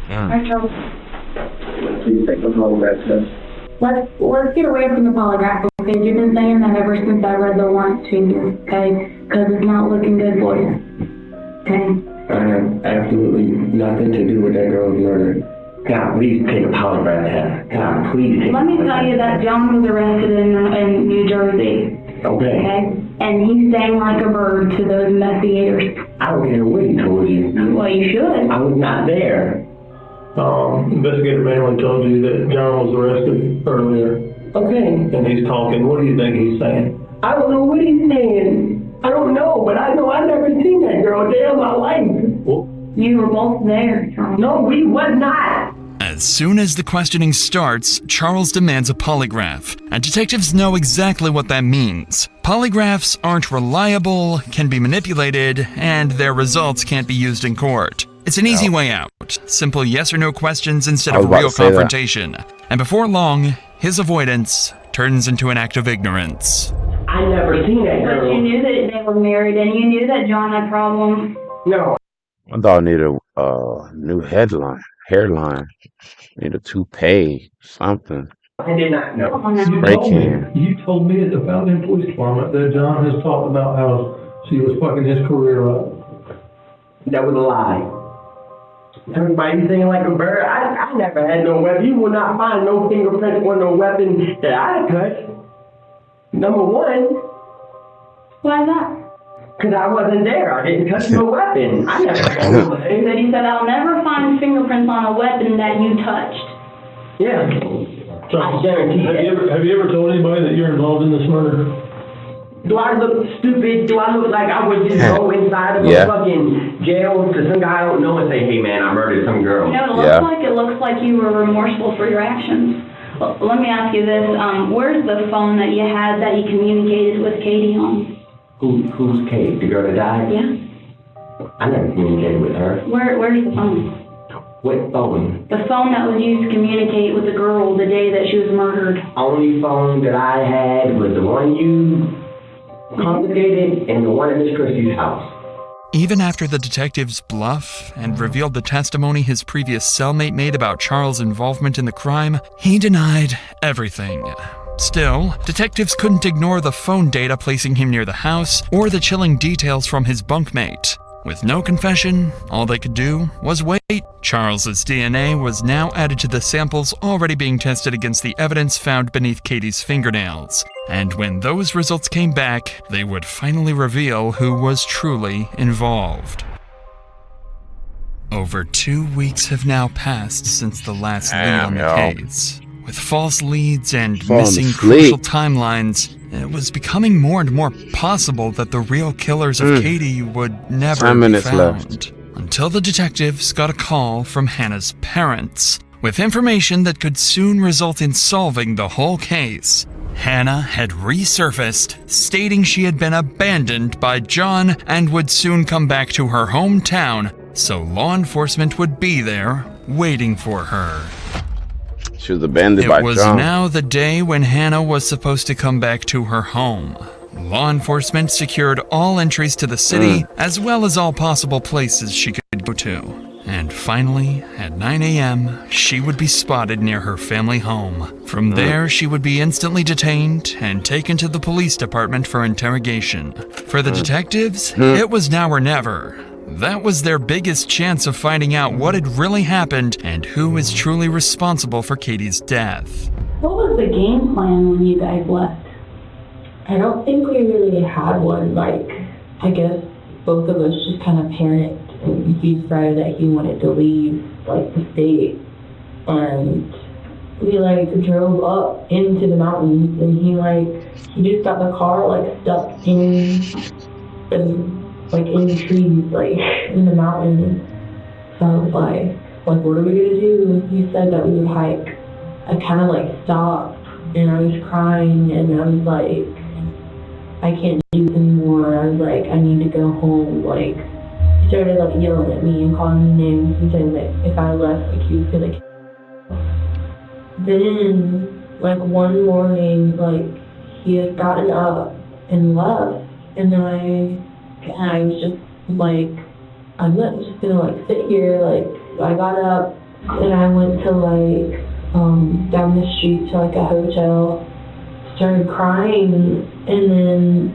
Hi, Charles. Please take the polygraph test. Let's get away from the polygraph, because you've been saying that ever since I read the warrant to you, okay? Because it's not looking good for you, okay? I have absolutely nothing to do with that girl's murder. God, please take a polygraph test. God, please take Let me tell you that John was arrested in New Jersey. Okay? And he sang like a bird to those investigators. I don't care what he told you. Well, you should. I was not there. Investigator Manhunt told you that John was arrested earlier. Okay. And he's talking. What do you think he's saying? I don't know what he's saying. I don't know, but I know I've never seen that girl a day of my life. You were both there, Charles. No, we was not. As soon as the questioning starts, Charles demands a polygraph, and detectives know exactly what that means. Polygraphs aren't reliable, can be manipulated, and their results can't be used in court. It's an easy way out. Simple yes or no questions instead of real confrontation. And before long, his avoidance turns into an act of ignorance. I never seen that girl. But you knew that they were married, and you knew that John had problems. No. My dog need a new hairline. Need a toupee, something. I did not know. Spray can. You told me at the Fountain Police Department that John has talked about how she was fucking his career up. That was a lie. Everybody saying like a bird. I never had no weapon. You will not find no fingerprints on no weapon that I touched. Number one. Why is that? Because I wasn't there. I didn't touch no weapon. I never had no weapon. But he said, I'll never find fingerprints on a weapon that you touched. Yeah. So, I guarantee have you ever told anybody that you're involved in this murder? Do I look stupid? Do I look like I would just go inside of a fucking jail to some guy I don't know and say, hey man, I murdered some girl? You know, it looks like you were remorseful for your actions. Well, let me ask you this. Where's the phone that you had that you communicated with Katie on? Who's Kate? The girl that died? Yeah. I never communicated with her. Where's the phone? What phone? The phone that was used to communicate with the girl the day that she was murdered. Only phone that I had was the one you confiscated and the one at Miss Christie's house. Even after the detectives bluff and revealed the testimony his previous cellmate made about Charles' involvement in the crime, he denied everything. Still, detectives couldn't ignore the phone data placing him near the house or the chilling details from his bunkmate. With no confession, all they could do was wait. Charles's DNA was now added to the samples already being tested against the evidence found beneath Katie's fingernails. And when those results came back, they would finally reveal who was truly involved. Over 2 weeks have now passed since the last lead on the case. With false leads and missing crucial timelines, it was becoming more and more possible that the real killers of Katie would never 10 be minutes found. left. Until the detectives got a call from Hannah's parents, with information that could soon result in solving the whole case. Hannah had resurfaced, stating she had been abandoned by John and would soon come back to her hometown, so law enforcement would be there, waiting for her. She was abandoned by It was John. now the day when Hannah was supposed to come back to her home. Law enforcement secured all entries to the city, as well as all possible places she could go to. And finally, at 9 a.m., she would be spotted near her family home. From there, she would be instantly detained and taken to the police department for interrogation. For the detectives, it was now or never. That was their biggest chance of finding out what had really happened and who is truly responsible for Katie's death. What was the game plan when you guys left? I don't think we really had one. Like, I guess both of us just kind of panicked and he decided that he wanted to leave, like, the state. And we, like, drove up into the mountains and he just got the car, like, stuck in the trees, like, in the mountains. So I was like, what are we gonna do? He said that we would hike. I kind of, like, stopped and I was crying and I was like, I can't do this anymore. I was like, I need to go home. Like, he started like yelling at me and calling me names and saying that if I left, like, he was gonna kill me. Then, like, one morning, like, he had gotten up and left, and I was just like, I'm not just gonna like sit here. Like, I got up and I went to like down the street to like a hotel, started crying, and then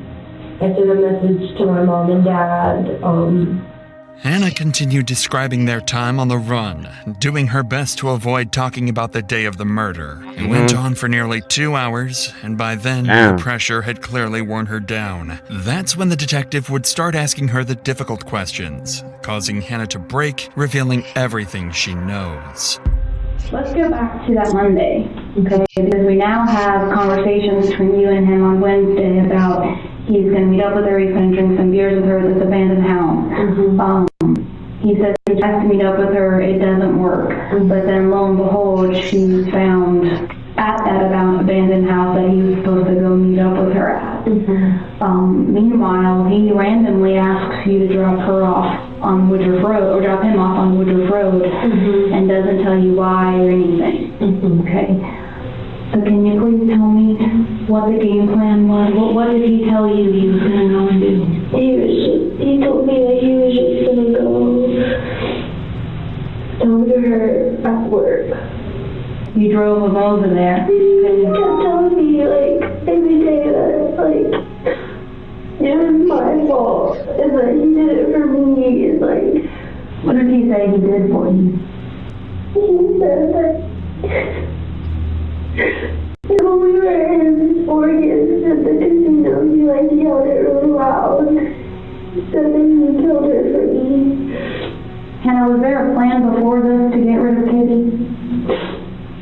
I sent a message to my mom and dad. Hannah continued describing their time on the run, doing her best to avoid talking about the day of the murder. It went on for nearly 2 hours, and by then, the pressure had clearly worn her down. That's when the detective would start asking her the difficult questions, causing Hannah to break, revealing everything she knows. Let's go back to that Monday, okay? Because we now have conversations between you and him on Wednesday about he's going to meet up with her, he's going to drink some beers with her at this abandoned house. He says he tries to meet up with her, it doesn't work. But then lo and behold, she's found at that abandoned house that he was supposed to go meet up with her at. Meanwhile, he randomly asks you to drop her off on Woodruff Road, or drop him off on Woodruff Road, and doesn't tell you why or anything. Okay. So can you please tell me what the game plan was? What did he tell you he was going to go and do? He told me that he was just going to go at work. You drove him over there. He kept telling me, like, every day that, like, it was my fault, and that he did it for me, and, like... What did he say he did for you? He said that... when we were in Oregon at the casino, he, like, yelled it really loud. He said that he killed her for me. Hannah, was there a plan before this to get rid of Katie?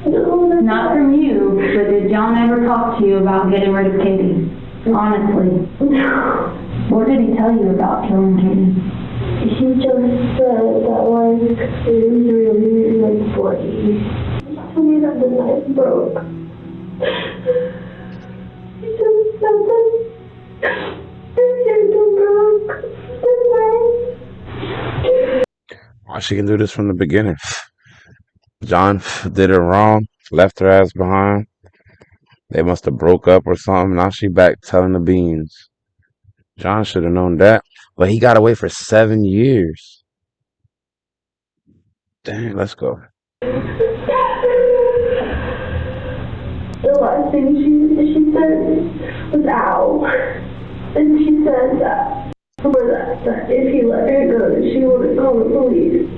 No. Not from you, but did John ever talk to you about getting rid of Katie? Honestly. No. What did he tell you about killing Katie? He just said that, like, it was really, like, bloody. He told me that the knife broke. He just said that his handle broke. The knife. Oh, she can do this from the beginning. John did her wrong, left her ass behind. They must have broke up or something. Now she back telling the beans. John should have known that, but he got away for 7 years. Dang, let's go. The last thing she said was ow. And she said that if he let her go, that she wouldn't call the police.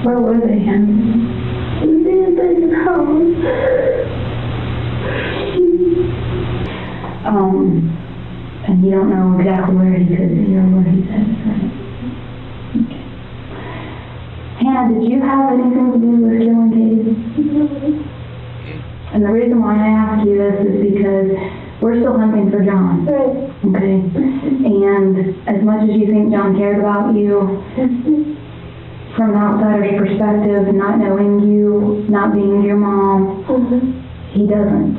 Where were they, Hannah? In the abandoned house. And you don't know exactly where he could be or what he said, right? Okay. Hannah, did you have anything to do with killing Katie? And the reason why I ask you this is because we're still hunting for John. Right. Okay? And as much as you think John cared about you, from an outsider's perspective, not knowing you, not being your mom, he doesn't.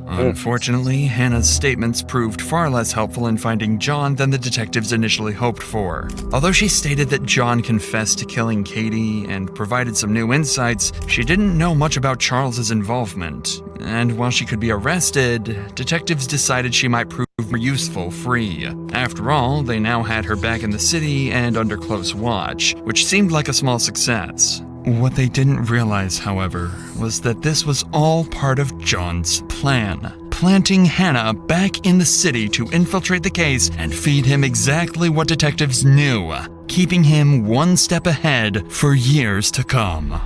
Unfortunately, Hannah's statements proved far less helpful in finding John than the detectives initially hoped for. Although she stated that John confessed to killing Katie and provided some new insights, she didn't know much about Charles's involvement. And while she could be arrested, detectives decided she might prove more useful free. After all, they now had her back in the city and under close watch, which seemed like a small success. What they didn't realize, however, was that this was all part of John's plan. Planting Hannah back in the city to infiltrate the case and feed him exactly what detectives knew, keeping him one step ahead for years to come.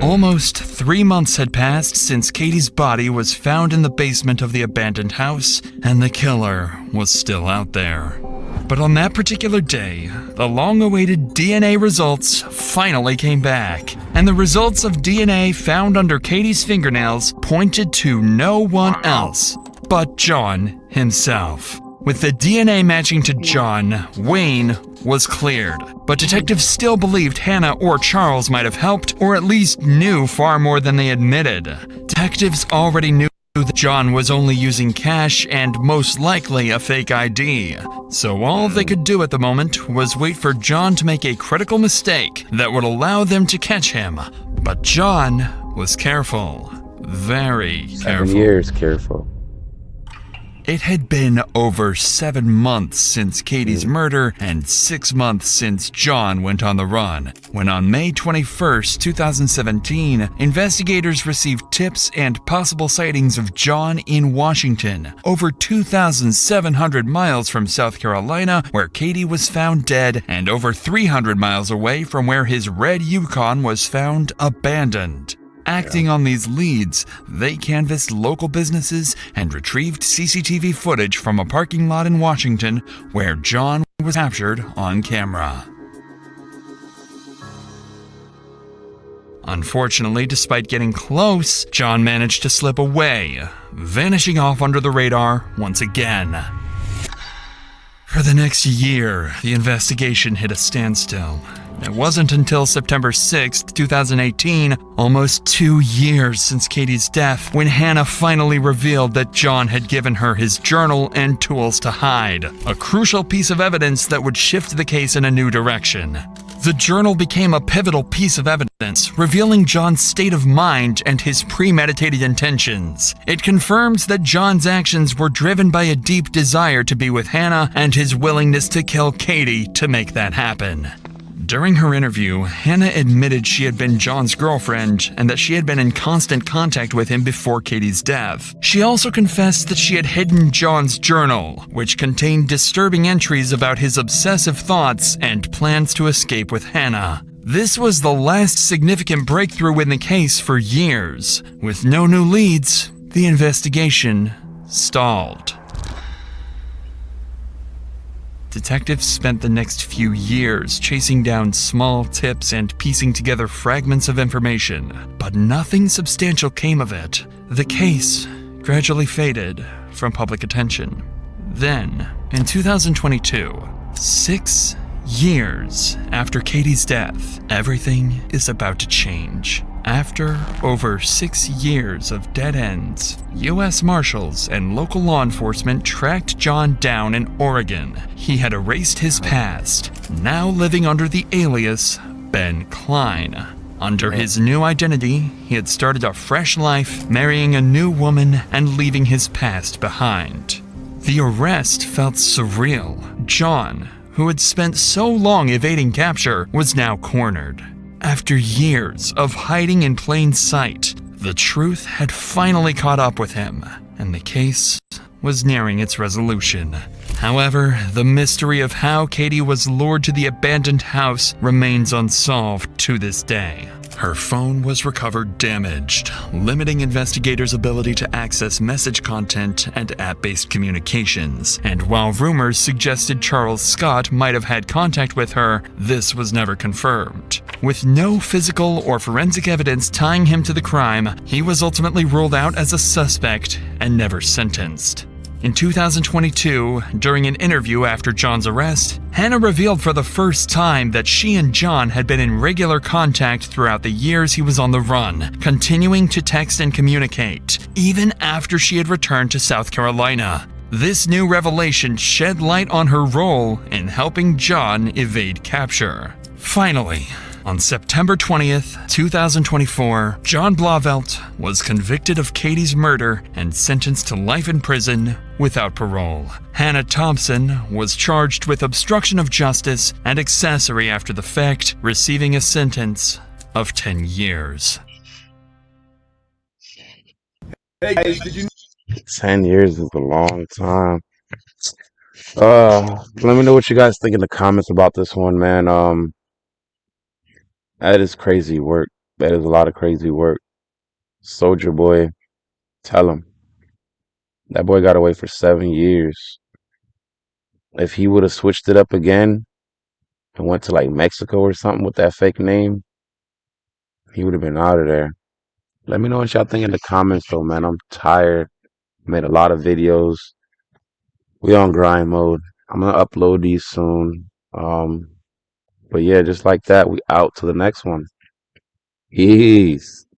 Almost 3 months had passed since Katie's body was found in the basement of the abandoned house, and the killer was still out there. But on that particular day, the long-awaited DNA results finally came back, and the results of DNA found under Katie's fingernails pointed to no one else but John himself. With the DNA matching to John, Wayne was cleared, but detectives still believed Hannah or Charles might have helped, or at least knew far more than they admitted. Detectives already knew that John was only using cash and most likely a fake ID. So all they could do at the moment was wait for John to make a critical mistake that would allow them to catch him. But John was careful. Very careful. 7 years careful. It had been over 7 months since Katie's murder and 6 months since John went on the run, when on May 21st, 2017, investigators received tips and possible sightings of John in Washington, over 2,700 miles from South Carolina, where Katie was found dead, and over 300 miles away from where his red Yukon was found abandoned. Acting on these leads, they canvassed local businesses and retrieved CCTV footage from a parking lot in Washington where John was captured on camera. Unfortunately, despite getting close, John managed to slip away, vanishing off under the radar once again. For the next year, the investigation hit a standstill. It wasn't until September 6th, 2018, almost 2 years since Katie's death, when Hannah finally revealed that John had given her his journal and tools to hide, a crucial piece of evidence that would shift the case in a new direction. The journal became a pivotal piece of evidence, revealing John's state of mind and his premeditated intentions. It confirms that John's actions were driven by a deep desire to be with Hannah and his willingness to kill Katie to make that happen. During her interview, Hannah admitted she had been John's girlfriend and that she had been in constant contact with him before Katie's death. She also confessed that she had hidden John's journal, which contained disturbing entries about his obsessive thoughts and plans to escape with Hannah. This was the last significant breakthrough in the case for years. With no new leads, the investigation stalled. Detectives spent the next few years chasing down small tips and piecing together fragments of information, but nothing substantial came of it. The case gradually faded from public attention. Then, in 2022, 6 years after Katie's death, everything is about to change. After over 6 years of dead ends, U.S. Marshals and local law enforcement tracked John down in Oregon. He had erased his past, now living under the alias Ben Klein. Under his new identity, he had started a fresh life, marrying a new woman and leaving his past behind. The arrest felt surreal. John, who had spent so long evading capture, was now cornered. After years of hiding in plain sight, the truth had finally caught up with him, and the case was nearing its resolution. However, the mystery of how Katie was lured to the abandoned house remains unsolved to this day. Her phone was recovered damaged, limiting investigators' ability to access message content and app-based communications. And while rumors suggested Charles Scott might have had contact with her, this was never confirmed. With no physical or forensic evidence tying him to the crime, he was ultimately ruled out as a suspect and never sentenced. In 2022, during an interview after John's arrest, Hannah revealed for the first time that she and John had been in regular contact throughout the years he was on the run, continuing to text and communicate, even after she had returned to South Carolina. This new revelation shed light on her role in helping John evade capture. Finally, on September 20th, 2024, John Blauvelt was convicted of Katie's murder and sentenced to life in prison without parole. Hannah Thompson was charged with obstruction of justice and accessory after the fact, receiving a sentence of 10 years. Hey, did you... 10 years is a long time. Let me know what you guys think in the comments about this one, man. That is crazy work. That is a lot of crazy work. Soldier Boy, tell him. That boy got away for 7 years. If he would have switched it up again and went to like Mexico or something with that fake name, he would have been out of there. Let me know what y'all think in the comments though, man. I'm tired. Made a lot of videos. We on grind mode. I'm gonna upload these soon. But yeah, just like that, we out to the next one. Peace.